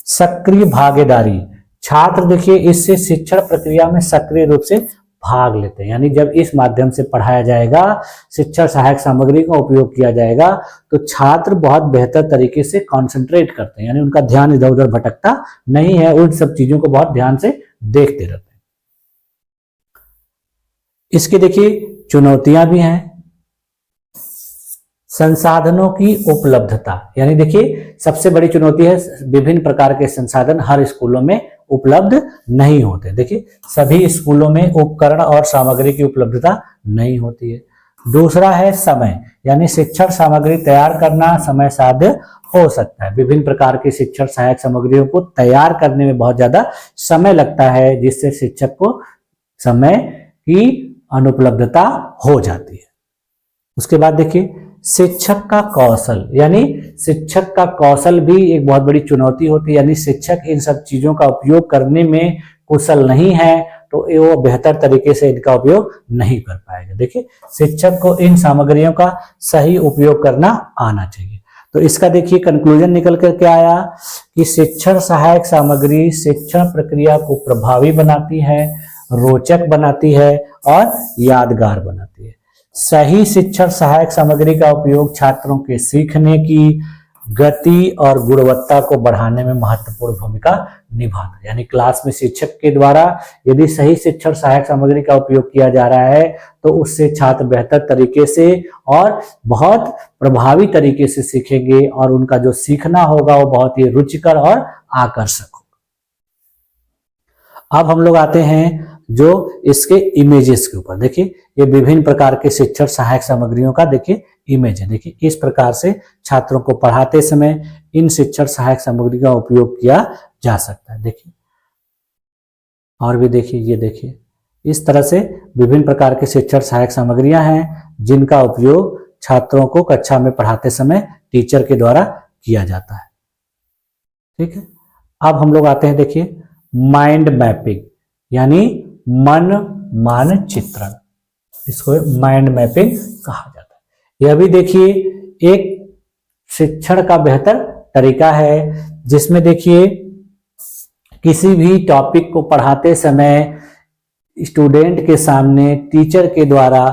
सक्रिय भागीदारी, छात्र देखिए इससे शिक्षण प्रक्रिया में सक्रिय रूप से भाग लेते हैं, यानी जब इस माध्यम से पढ़ाया जाएगा, शिक्षण सहायक सामग्री का उपयोग किया जाएगा, तो छात्र बहुत बेहतर तरीके से कंसंट्रेट करते हैं, यानी उनका ध्यान इधर उधर भटकता नहीं है, उन सब चीजों को बहुत ध्यान से देखते रहते हैं। इसके देखिए चुनौतियां भी हैं। संसाधनों की उपलब्धता, यानी देखिए सबसे बड़ी चुनौती है विभिन्न प्रकार के संसाधन हर स्कूलों में उपलब्ध नहीं होते। देखिए सभी स्कूलों में उपकरण और सामग्री की उपलब्धता नहीं होती है। दूसरा है समय, यानी शिक्षण सामग्री तैयार करना समय साध्य हो सकता है। विभिन्न प्रकार की शिक्षण सहायक सामग्रियों को तैयार करने में बहुत ज्यादा समय लगता है, जिससे शिक्षक को समय की अनुपलब्धता हो जाती है। उसके बाद देखिए शिक्षक का कौशल, यानी शिक्षक का कौशल भी एक बहुत बड़ी चुनौती होती है, यानी शिक्षक इन सब चीजों का उपयोग करने में कुशल नहीं है तो वो बेहतर तरीके से इनका उपयोग नहीं कर पाएगा। देखिए शिक्षक को इन सामग्रियों का सही उपयोग करना आना चाहिए। तो इसका देखिए कंक्लूजन निकल कर क्या आया कि शिक्षण सहायक सामग्री शिक्षण प्रक्रिया को प्रभावी बनाती है, रोचक बनाती है और यादगार बनाती है। सही शिक्षण सहायक सामग्री का उपयोग छात्रों के सीखने की गति और गुणवत्ता को बढ़ाने में महत्वपूर्ण भूमिका निभाता है। यानी क्लास में शिक्षक के द्वारा यदि सही शिक्षण सहायक सामग्री का उपयोग किया जा रहा है तो उससे छात्र बेहतर तरीके से और बहुत प्रभावी तरीके से सीखेंगे और उनका जो सीखना होगा वो बहुत ही रुचिकर और आकर्षक होगा। अब हम लोग आते हैं जो इसके इमेजेस के ऊपर। देखिए ये विभिन्न प्रकार के शिक्षण सहायक सामग्रियों का देखिए इमेज है। देखिए इस प्रकार से छात्रों को पढ़ाते समय इन शिक्षण सहायक सामग्री का उपयोग किया जा सकता है। देखिए और भी देखिए, ये देखिए इस तरह से विभिन्न प्रकार के शिक्षण सहायक सामग्रियां हैं जिनका उपयोग छात्रों को कक्षा में पढ़ाते समय टीचर के द्वारा किया जाता है। ठीक है, अब हम लोग आते हैं देखिए माइंड मैपिंग, यानी मन मानचित्रण, इसको माइंड मैपिंग कहा जाता है। यह भी देखिए एक शिक्षण का बेहतर तरीका है जिसमें देखिए किसी भी टॉपिक को पढ़ाते समय स्टूडेंट के सामने टीचर के द्वारा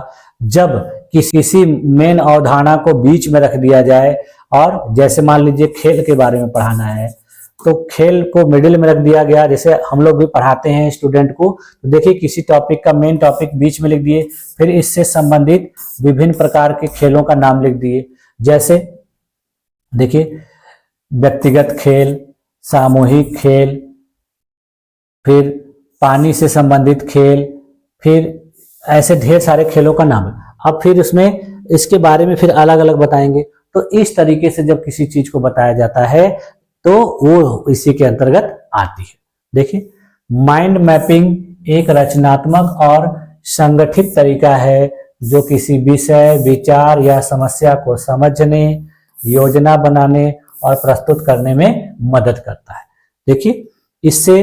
जब किसी मेन अवधारणा को बीच में रख दिया जाए और जैसे मान लीजिए खेल के बारे में पढ़ाना है तो खेल को मिडिल में रख दिया गया, जैसे हम लोग भी पढ़ाते हैं स्टूडेंट को, तो देखिए किसी टॉपिक का मेन टॉपिक बीच में लिख दिए, फिर इससे संबंधित विभिन्न प्रकार के खेलों का नाम लिख दिए। जैसे देखिए व्यक्तिगत खेल, सामूहिक खेल, फिर पानी से संबंधित खेल, फिर ऐसे ढेर सारे खेलों का नाम है। अब फिर इसमें इसके बारे में फिर अलग अलग बताएंगे। तो इस तरीके से जब किसी चीज को बताया जाता है तो वो इसी के अंतर्गत आती है। देखिए माइंड मैपिंग एक रचनात्मक और संगठित तरीका है जो किसी विषय, विचार या समस्या को समझने, योजना बनाने और प्रस्तुत करने में मदद करता है। देखिए इससे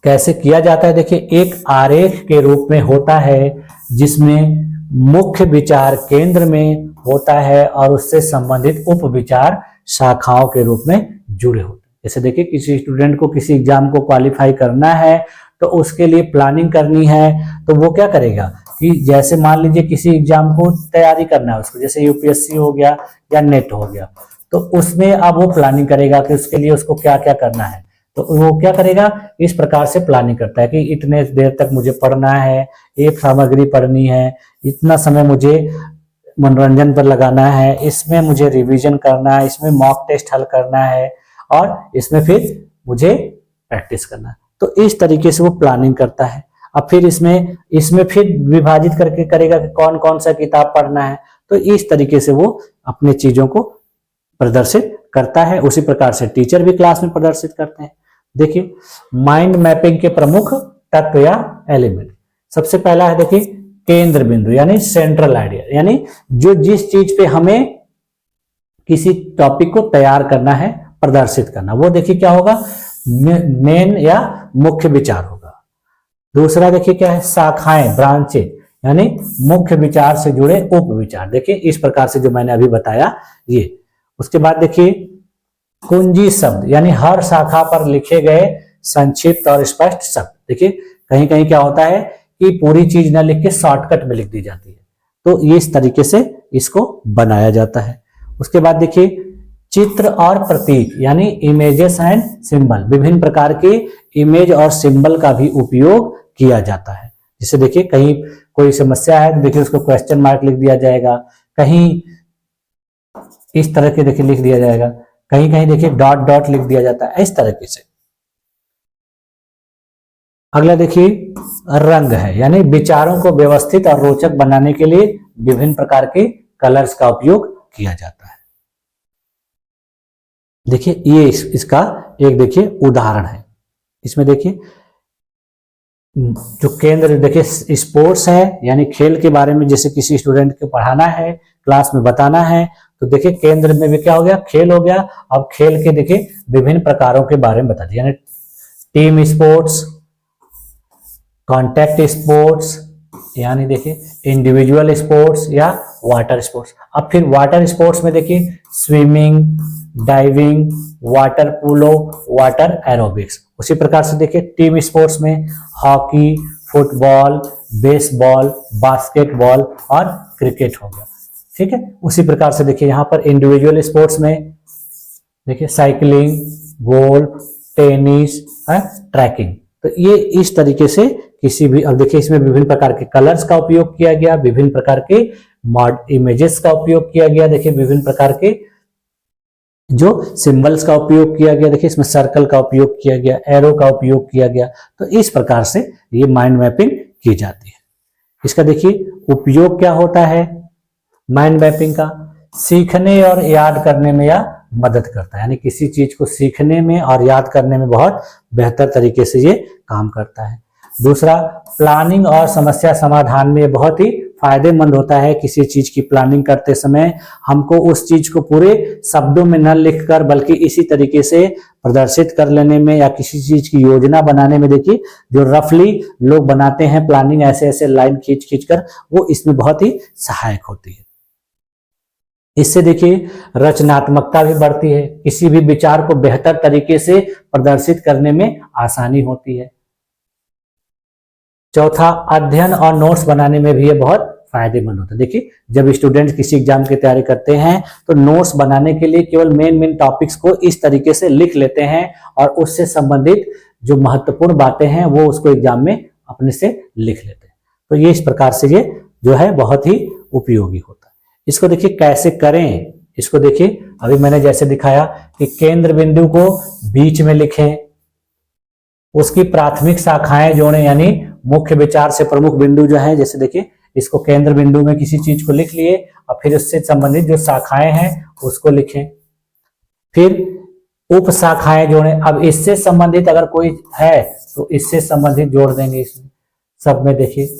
कैसे किया जाता है, देखिए एक आरेख के रूप में होता है जिसमें मुख्य विचार केंद्र में होता है और उससे संबंधित उप विचार शाखाओं के रूप में जुड़े होते हैं। जैसे देखिए किसी स्टूडेंट को किसी एग्जाम को क्वालिफाई करना है तो उसके लिए प्लानिंग करनी है, तो वो क्या करेगा कि जैसे मान लीजिए किसी एग्जाम को तैयारी करना है उसको, जैसे यूपीएससी हो गया या नेट हो गया, तो उसमें अब वो प्लानिंग करेगा कि उसके लिए उसको क्या क्या करना है। तो वो क्या करेगा, इस प्रकार से प्लानिंग करता है कि इतने देर तक मुझे पढ़ना है, एक सामग्री पढ़नी है, इतना समय मुझे मनोरंजन पर लगाना है, इसमें मुझे रिवीजन करना है, इसमें मॉक टेस्ट हल करना है और इसमें फिर मुझे प्रैक्टिस करना है। तो इस तरीके से वो प्लानिंग करता है। अब फिर इसमें फिर विभाजित करके करेगा कि कौन कौन सा किताब पढ़ना है। तो इस तरीके से वो अपने चीजों को प्रदर्शित करता है। उसी प्रकार से टीचर भी क्लास में प्रदर्शित करते हैं। देखिए माइंड मैपिंग के प्रमुख तत्व या एलिमेंट, सबसे पहला है देखिए केंद्र बिंदु यानी सेंट्रल आइडिया, यानी जो जिस चीज पे हमें किसी टॉपिक को तैयार करना है, प्रदर्शित करना, वो देखिए क्या होगा, मेन या मुख्य विचार होगा। दूसरा देखिए क्या है, शाखाएं, ब्रांचेज, यानी मुख्य विचार से जुड़े उप विचार। देखिए इस प्रकार से जो मैंने अभी बताया ये। उसके बाद देखिए कुंजी शब्द, यानी हर शाखा पर लिखे गए संक्षिप्त और स्पष्ट शब्द। देखिए कहीं कहीं क्या होता है कि पूरी चीज न लिख के शॉर्टकट में लिख दी जाती है, तो ये इस तरीके से इसको बनाया जाता है। उसके बाद देखिए चित्र और प्रतीक, यानी इमेजेस एंड सिंबल, विभिन्न प्रकार के इमेज और सिंबल का भी उपयोग किया जाता है। जैसे देखिए कहीं कोई समस्या है तो देखिए उसको क्वेश्चन मार्क लिख दिया जाएगा, कहीं इस तरह के देखिए लिख दिया जाएगा, कहीं कहीं देखिए डॉट डॉट लिख दिया जाता है, इस तरीके से। अगला देखिए रंग है, यानी विचारों को व्यवस्थित और रोचक बनाने के लिए विभिन्न प्रकार के कलर्स का उपयोग किया जाता है। देखिए ये इसका एक देखिए उदाहरण है। इसमें देखिए जो केंद्र देखिए स्पोर्ट्स है, यानी खेल के बारे में जैसे किसी स्टूडेंट को पढ़ाना है, क्लास में बताना है, तो देखिए केंद्र में भी क्या हो गया, खेल हो गया। अब खेल के देखिए विभिन्न प्रकारों के बारे में बता दिया, यानी टीम स्पोर्ट्स, कॉन्टैक्ट स्पोर्ट्स, यानी देखिए इंडिविजुअल स्पोर्ट्स या वाटर स्पोर्ट्स। अब फिर वाटर स्पोर्ट्स में देखिए swimming, diving, water polo, water aerobics. उसी प्रकार से देखिए टीम स्पोर्ट्स में हॉकी, फुटबॉल, बेसबॉल, बास्केटबॉल और क्रिकेट हो गया। ठीक है, उसी प्रकार से देखिए यहाँ पर इंडिविजुअल स्पोर्ट्स में देखिए साइकिलिंग, गोल्फ, टेनिस, ट्रैकिंग। तो ये इस तरीके से किसी भी, अब देखिए इसमें विभिन्न प्रकार के कलर्स का उपयोग किया गया, विभिन्न प्रकार के इमेजेस का उपयोग किया गया, देखिए विभिन्न प्रकार के जो सिंबल्स का उपयोग किया गया, देखिए इसमें सर्कल का उपयोग किया गया, एरो का उपयोग किया गया। तो इस प्रकार से ये माइंड मैपिंग की जाती है। इसका देखिए उपयोग क्या होता है माइंड मैपिंग का, सीखने और याद करने में यह मदद करता है, यानी किसी चीज को सीखने में और याद करने में बहुत बेहतर तरीके से ये काम करता है। दूसरा प्लानिंग और समस्या समाधान में बहुत ही फायदेमंद होता है। किसी चीज की प्लानिंग करते समय हमको उस चीज को पूरे शब्दों में न लिखकर बल्कि इसी तरीके से प्रदर्शित कर लेने में या किसी चीज की योजना बनाने में, देखिए जो रफली लोग बनाते हैं प्लानिंग ऐसे ऐसे लाइन खींच खींच कर, वो इसमें बहुत ही सहायक होती है। इससे देखिए रचनात्मकता भी बढ़ती है, किसी भी विचार को बेहतर तरीके से प्रदर्शित करने में आसानी होती है। चौथा अध्ययन और नोट्स बनाने में भी ये बहुत फायदेमंद होता है। देखिए जब स्टूडेंट किसी एग्जाम की तैयारी करते हैं तो नोट्स बनाने के लिए केवल मेन टॉपिक्स को इस तरीके से लिख लेते हैं और उससे संबंधित जो महत्वपूर्ण बातें हैं वो उसको एग्जाम में अपने से लिख लेते हैं। तो ये इस प्रकार से ये जो है बहुत ही उपयोगी होता है। इसको देखिए कैसे करें, इसको देखिए अभी मैंने जैसे दिखाया कि केंद्र बिंदु को बीच में लिखें, उसकी प्राथमिक शाखाएं जोड़ें, यानी मुख्य विचार से प्रमुख बिंदु जो है, जैसे देखिए इसको केंद्र बिंदु में किसी चीज को लिख लिए और फिर उससे संबंधित जो शाखाएं हैं उसको लिखें। फिर उप शाखाएं जोड़ें, अब इससे संबंधित अगर कोई है तो इससे संबंधित जोड़ देंगे। इसमें सब में देखिए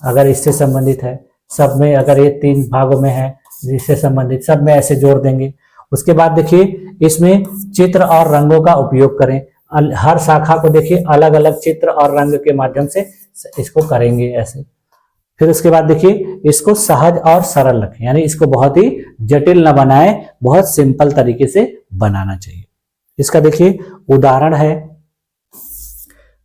अगर इससे संबंधित है, सब में अगर ये 3 भागों में है इससे संबंधित, सब में ऐसे जोड़ देंगे। उसके बाद देखिए इसमें चित्र और रंगों का उपयोग करें, हर शाखा को देखिए अलग अलग चित्र और रंग के माध्यम से इसको करेंगे ऐसे। फिर उसके बाद देखिए इसको सहज और सरल रखें, यानी इसको बहुत ही जटिल न बनाएं, बहुत सिंपल तरीके से बनाना चाहिए। इसका देखिए उदाहरण है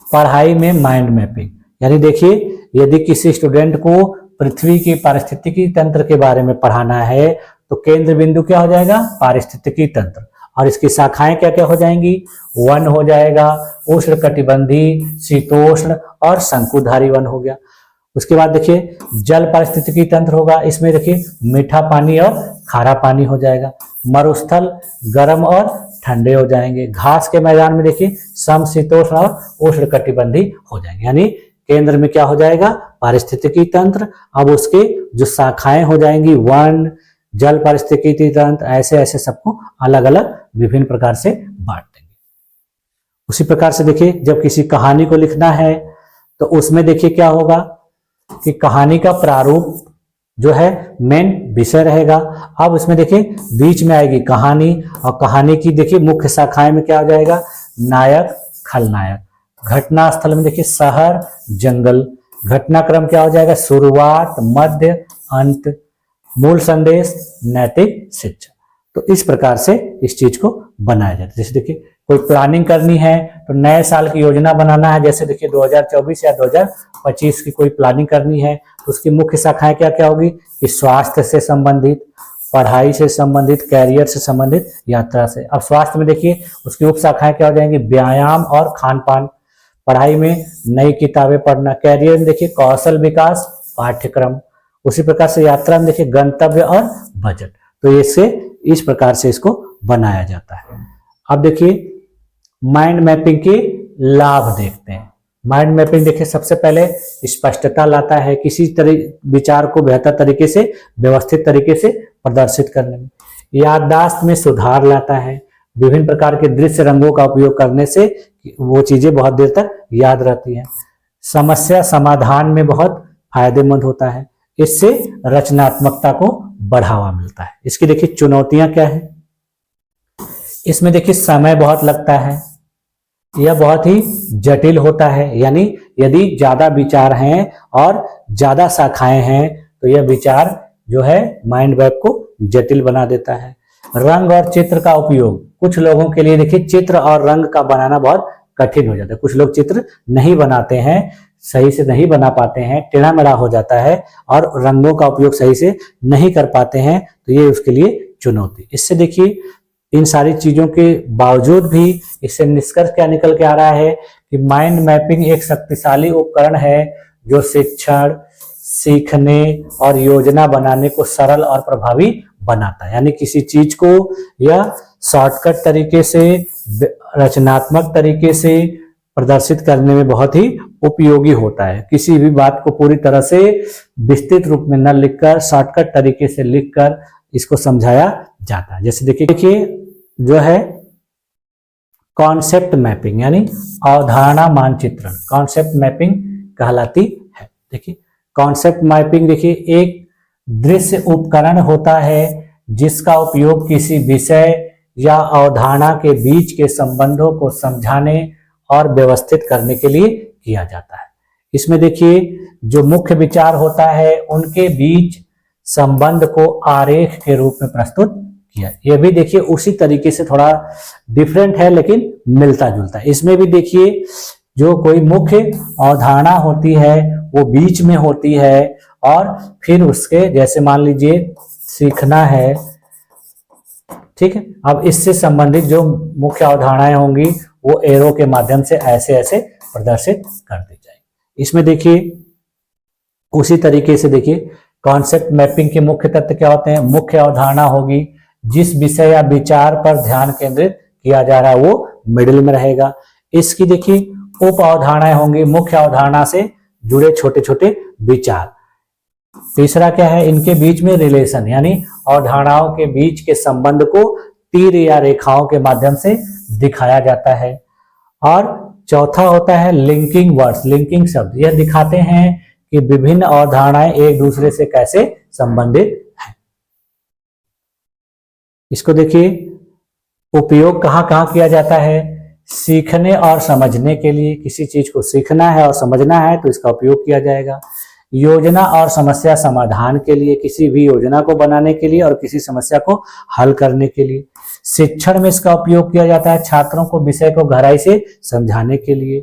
पढ़ाई में माइंड मैपिंग, यानी देखिए यदि किसी स्टूडेंट को पृथ्वी की पारिस्थितिकी तंत्र के बारे में पढ़ाना है तो केंद्र बिंदु क्या हो जाएगा, पारिस्थितिकी तंत्र, और इसकी शाखाएं क्या क्या हो जाएंगी, वन हो जाएगा, उष्णकटिबंधीय, शीतोष्ण और शंकुधारी वन हो गया। उसके बाद देखिए जल पारिस्थितिकी तंत्र होगा, इसमें देखिए मीठा पानी और खारा पानी हो जाएगा। मरुस्थल गर्म और ठंडे हो जाएंगे। घास के मैदान में देखिए समशीतोष्ण और उष्णकटिबंधीय हो जाएंगे। यानी केंद्र में क्या हो जाएगा, पारिस्थितिकी तंत्र। अब उसके जो शाखाएं हो जाएंगी वन, जल पारिस्थितिकी तंत्र, ऐसे ऐसे सबको अलग अलग विभिन्न प्रकार से बांट देंगे। उसी प्रकार से देखिए जब किसी कहानी को लिखना है तो उसमें देखिए क्या होगा कि कहानी का प्रारूप जो है मेन विषय रहेगा। अब उसमें देखिए बीच में आएगी कहानी, और कहानी की देखिए मुख्य शाखाएं में क्या हो जाएगा, नायक खलनायक। घटना स्थल में देखिए शहर जंगल। घटनाक्रम क्या हो जाएगा, शुरुआत मध्य अंत। मूल संदेश नैतिक शिक्षा। तो इस प्रकार से इस चीज को बनाया जाता है। जैसे देखिए कोई प्लानिंग करनी है तो नए साल की योजना बनाना है, जैसे देखिए 2024 या 2025 की कोई प्लानिंग करनी है तो उसकी मुख्य शाखाएं क्या क्या होगी कि स्वास्थ्य से संबंधित, पढ़ाई से संबंधित, कैरियर से संबंधित, यात्रा से। अब स्वास्थ्य में देखिए उसकी उप शाखाएं क्या हो जाएंगी, व्यायाम और खान पान। पढ़ाई में नई किताबें पढ़ना। कैरियर में देखिए कौशल विकास पाठ्यक्रम। उसी प्रकार से यात्रा में देखिए गंतव्य और बजट। तो इससे इस प्रकार से इसको बनाया जाता है। अब देखिए माइंड मैपिंग के लाभ देखते हैं। माइंड मैपिंग देखिए सबसे पहले स्पष्टता लाता है, किसी तरह विचार को बेहतर तरीके से, व्यवस्थित तरीके से प्रदर्शित करने में। याददाश्त में सुधार लाता है, विभिन्न प्रकार के दृश्य रंगों का उपयोग करने से वो चीजें बहुत देर तक याद रहती हैं। समस्या समाधान में बहुत फायदेमंद होता है, इससे रचनात्मकता को बढ़ावा मिलता है। इसकी देखिए चुनौतियां क्या है, इसमें देखिए समय बहुत लगता है, यह बहुत ही जटिल होता है। यानी यदि ज्यादा विचार हैं और ज्यादा शाखाएं हैं तो यह विचार जो है माइंड मैप को जटिल बना देता है। रंग और चित्र का उपयोग, कुछ लोगों के लिए देखिए चित्र और रंग का बनाना बहुत कठिन हो जाता है। कुछ लोग चित्र नहीं बनाते हैं, सही से नहीं बना पाते हैं, टेढ़ा मेढ़ा हो जाता है और रंगों का उपयोग सही से नहीं कर पाते हैं, तो ये उसके लिए चुनौती। इससे देखिए इन सारी चीजों के बावजूद भी इससे निष्कर्ष क्या निकल के आ रहा है कि माइंड मैपिंग एक शक्तिशाली उपकरण है जो शिक्षण, सीखने और योजना बनाने को सरल और प्रभावी बनाता है। यानी किसी चीज को या शॉर्टकट तरीके से, रचनात्मक तरीके से प्रदर्शित करने में बहुत ही उपयोगी होता है। किसी भी बात को पूरी तरह से विस्तृत रूप में न लिखकर शॉर्टकट तरीके से लिखकर इसको समझाया जाता है। जैसे देखिए जो है कॉन्सेप्ट मैपिंग यानी अवधारणा मानचित्रण, कॉन्सेप्ट मैपिंग कहलाती है। देखिए कॉन्सेप्ट मैपिंग देखिए एक दृश्य उपकरण होता है जिसका उपयोग किसी विषय या अवधारणा के बीच के संबंधों को समझाने और व्यवस्थित करने के लिए किया जाता है। इसमें देखिए जो मुख्य विचार होता है उनके बीच संबंध को आरेख के रूप में प्रस्तुत किया। यह भी देखिए उसी तरीके से थोड़ा डिफरेंट है लेकिन मिलता जुलता है। इसमें भी देखिए जो कोई मुख्य अवधारणा होती है वो बीच में होती है और फिर उसके जैसे मान लीजिए सीखना है, ठीक है। अब इससे संबंधित जो मुख्य अवधारणाएं होंगी वो एरो के माध्यम से ऐसे ऐसे प्रदर्शित कर दी जाएगी। इसमें देखिए उसी तरीके से देखिए कॉन्सेप्ट मैपिंग के मुख्य तत्व क्या होते हैं। मुख्य अवधारणा होगी, जिस विषय या विचार पर ध्यान केंद्रित किया जा रहा है वो मिडिल में रहेगा। इसकी देखिए उप अवधारणाएं होंगी, मुख्य अवधारणा से जुड़े छोटे छोटे विचार। तीसरा क्या है, इनके बीच में रिलेशन यानी अवधारणाओं के बीच के संबंध को तीर या रेखाओं के माध्यम से दिखाया जाता है। और चौथा होता है लिंकिंग वर्ड्स, लिंकिंग शब्द। यह दिखाते हैं कि विभिन्न अवधारणाएं एक दूसरे से कैसे संबंधित हैं। इसको देखिए उपयोग कहाँ कहाँ किया जाता है। सीखने और समझने के लिए, किसी चीज को सीखना है और समझना है तो इसका उपयोग किया जाएगा। योजना और समस्या समाधान के लिए, किसी भी योजना को बनाने के लिए और किसी समस्या को हल करने के लिए। शिक्षण में इसका उपयोग किया जाता है, छात्रों को विषय को गहराई से समझाने के लिए।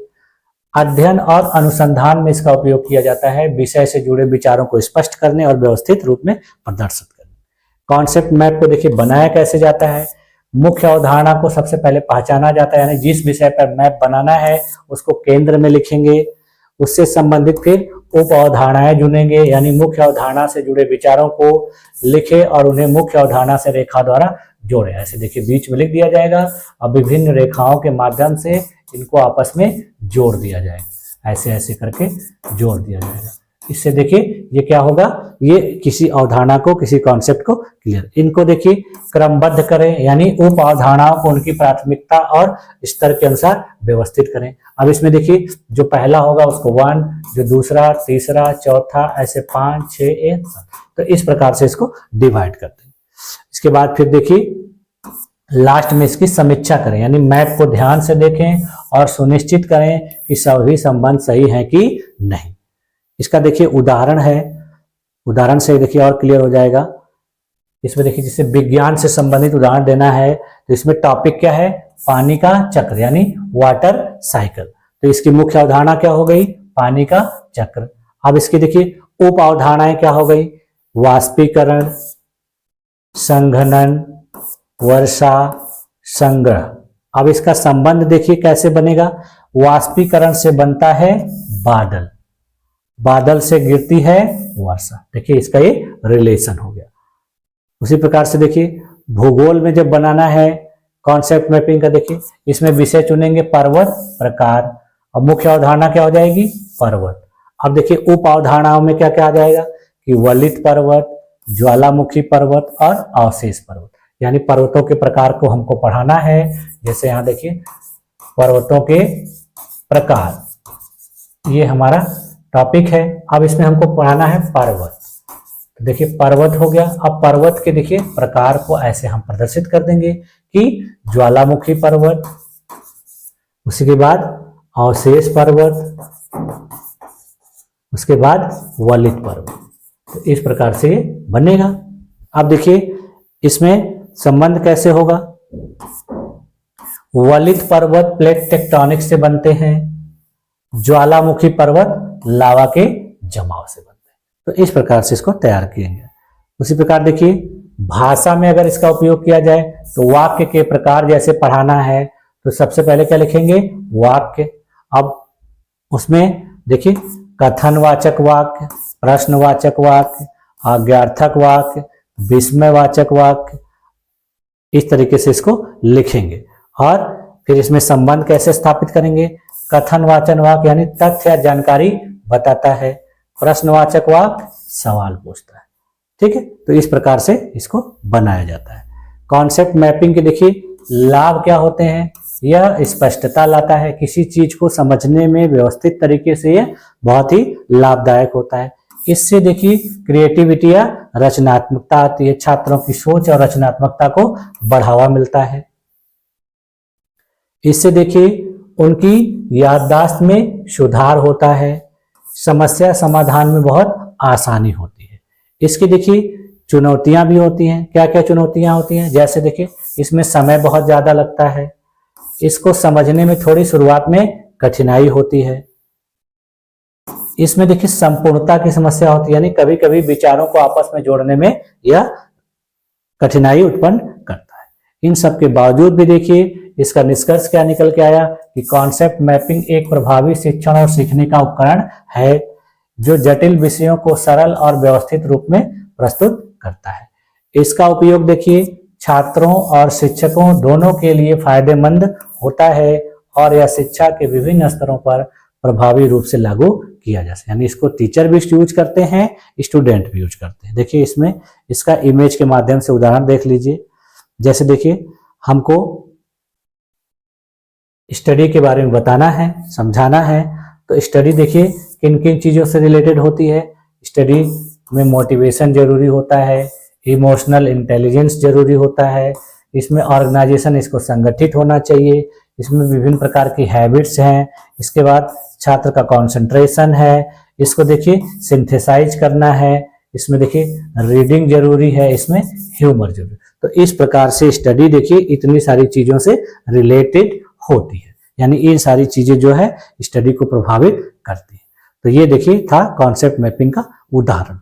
अध्ययन और अनुसंधान में इसका उपयोग किया जाता है, विषय से जुड़े विचारों को स्पष्ट करने और व्यवस्थित रूप में प्रदर्शित करने। कॉन्सेप्ट मैप को देखिए बनाया कैसे जाता है। मुख्य अवधारणा को सबसे पहले पहचाना जाता है, यानी जिस विषय पर मैप बनाना है उसको केंद्र में लिखेंगे। उससे संबंधित फिर उप अवधारणाएं चुनेंगे, यानी मुख्य अवधारणा से जुड़े विचारों को लिखे और उन्हें मुख्य अवधारणा से रेखा द्वारा जोड़े। ऐसे देखिए बीच में लिख दिया जाएगा और विभिन्न रेखाओं के माध्यम से इनको आपस में जोड़ दिया जाएगा। ऐसे ऐसे करके जोड़ दिया जाएगा। इससे देखिए ये क्या होगा, ये किसी अवधारणा को, किसी कॉन्सेप्ट को क्लियर। इनको देखिए क्रमबद्ध करें, यानी उप अवधारणाओं को उनकी प्राथमिकता और स्तर के अनुसार व्यवस्थित करें। अब इसमें देखिए जो पहला होगा उसको 1, जो दूसरा, तीसरा, चौथा, ऐसे 5, 6, 1, 7, तो इस प्रकार से इसको डिवाइड करते हैं। इसके बाद फिर देखिए लास्ट में इसकी समीक्षा करें, यानी मैप को ध्यान से देखें और सुनिश्चित करें कि सभी संबंध सही हैं कि नहीं। इसका देखिए उदाहरण है, उदाहरण से देखिए और क्लियर हो जाएगा। इसमें देखिए जिससे विज्ञान से संबंधित उदाहरण देना है तो इसमें टॉपिक क्या है, पानी का चक्र यानी वाटर साइकिल। तो इसकी मुख्य अवधारणा क्या हो गई, पानी का चक्र। अब इसकी देखिए उप अवधारणाएं क्या हो गई, वाष्पीकरण, संघनन, वर्षा, संग्रह। अब इसका संबंध देखिए कैसे बनेगा, वाष्पीकरण से बनता है बादल, बादल से गिरती है वर्षा। देखिए इसका ये रिलेशन हो गया। उसी प्रकार से देखिए भूगोल में जब बनाना है कॉन्सेप्ट मैपिंग का, देखिए इसमें विषय चुनेंगे पर्वत प्रकार और मुख्य अवधारणा क्या हो जाएगी, पर्वत। अब देखिए उप अवधारणाओं में क्या क्या आ जाएगा कि वलित पर्वत, ज्वालामुखी पर्वत और अवशेष पर्वत, यानी पर्वतों के प्रकार को हमको पढ़ाना है। जैसे यहाँ देखिए पर्वतों के प्रकार, ये हमारा टॉपिक है। अब इसमें हमको पढ़ाना है पर्वत। तो देखिए पर्वत हो गया। अब पर्वत के देखिए प्रकार को ऐसे हम प्रदर्शित कर देंगे कि ज्वालामुखी पर्वत, उसी के बाद अवशेष पर्वत, उसके बाद वलित पर्वत। तो इस प्रकार से बनेगा। अब देखिए इसमें संबंध कैसे होगा, वलित पर्वत प्लेट टेक्टोनिक से बनते हैं, ज्वालामुखी पर्वत लावा के जमाव से बनते हैं। तो इस प्रकार से इसको तैयार किएंगे। उसी प्रकार देखिए भाषा में अगर इसका उपयोग किया जाए तो वाक्य के प्रकार जैसे पढ़ाना है तो सबसे पहले क्या लिखेंगे, वाक्य। अब उसमें देखिए कथनवाचक वाक्य, प्रश्नवाचक वाक्य, आज्ञार्थक वाक्य, विस्मयवाचक वाक्य, इस तरीके से इसको लिखेंगे। और फिर इसमें संबंध कैसे स्थापित करेंगे, कथनवाचक वाक्य यानी तथ्य या जानकारी बताता है, प्रश्नवाचक वाक्य सवाल पूछता है। ठीक है, तो इस प्रकार से इसको बनाया जाता है। कॉन्सेप्ट मैपिंग के देखिए लाभ क्या होते हैं, यह स्पष्टता लाता है, किसी चीज को समझने में व्यवस्थित तरीके से यह बहुत ही लाभदायक होता है। इससे देखिए क्रिएटिविटी या रचनात्मकता आती है, छात्रों की सोच और रचनात्मकता को बढ़ावा मिलता है। इससे देखिए उनकी याददाश्त में सुधार होता है, समस्या समाधान में बहुत आसानी होती है। इसकी देखिए चुनौतियां भी होती हैं। क्या क्या चुनौतियां होती हैं, जैसे देखिए इसमें समय बहुत ज्यादा लगता है, इसको समझने में थोड़ी शुरुआत में कठिनाई होती है। इसमें देखिए संपूर्णता की समस्या होती है, यानी कभी कभी विचारों को आपस में जोड़ने में यह कठिनाई उत्पन्न करता है। इन सब के बावजूद भी देखिए इसका निष्कर्ष क्या निकल के आया कि कॉन्सेप्ट मैपिंग एक प्रभावी शिक्षण और सीखने का उपकरण है जो जटिल विषयों को सरल और व्यवस्थित रूप में प्रस्तुत करता है। इसका उपयोग देखिए छात्रों और शिक्षकों दोनों के लिए फायदेमंद होता है और यह शिक्षा के विभिन्न स्तरों पर प्रभावी रूप से लागू किया जा सकता है। यानी इसको टीचर भी यूज करते हैं, स्टूडेंट भी यूज करते हैं। देखिए इसमें इसका इमेज के माध्यम से उदाहरण देख लीजिए। जैसे देखिए हमको स्टडी के बारे में बताना है, समझाना है, तो स्टडी देखिए किन किन चीजों से रिलेटेड होती है। स्टडी में मोटिवेशन जरूरी होता है, इमोशनल इंटेलिजेंस जरूरी होता है, इसमें ऑर्गेनाइजेशन, इसको संगठित होना चाहिए, इसमें विभिन्न प्रकार की हैबिट्स हैं, इसके बाद छात्र का कंसंट्रेशन है, इसको देखिए सिंथेसाइज करना है, इसमें देखिए रीडिंग जरूरी है, इसमें ह्यूमर जरूरी। तो इस प्रकार से स्टडी देखिए इतनी सारी चीजों से रिलेटेड होती है, यानी ये सारी चीजें जो है स्टडी को प्रभावित करती है। तो ये देखिए था कॉन्सेप्ट मैपिंग का उदाहरण।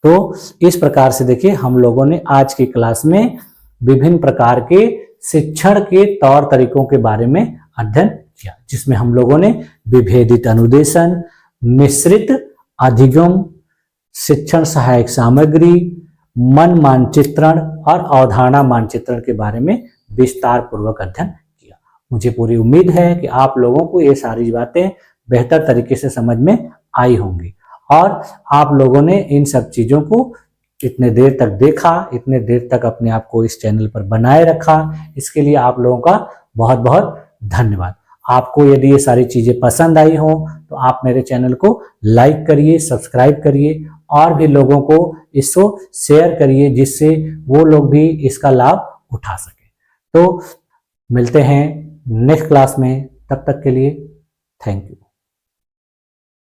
तो इस प्रकार से देखिए हम लोगों ने आज की क्लास में विभिन्न प्रकार के शिक्षण के तौर तरीकों के बारे में अध्ययन किया, जिसमें हम लोगों ने विभेदित अनुदेशन, मिश्रित अधिगम, शिक्षण सहायक सामग्री, मन मानचित्रण और अवधारणा मानचित्रण के बारे में विस्तार पूर्वक अध्ययन किया। मुझे पूरी उम्मीद है कि आप लोगों को ये सारी बातें बेहतर तरीके से समझ में आई होंगी और आप लोगों ने इन सब चीजों को इतने देर तक देखा, इतने देर तक अपने आप को इस चैनल पर बनाए रखा, इसके लिए आप लोगों का बहुत बहुत धन्यवाद। आपको यदि ये सारी चीजें पसंद आई हो तो आप मेरे चैनल को लाइक करिए, सब्सक्राइब करिए और भी लोगों को इसको शेयर करिए, जिससे वो लोग भी इसका लाभ उठा सके। तो मिलते हैं नेक्स्ट क्लास में, तब तक के लिए थैंक यू।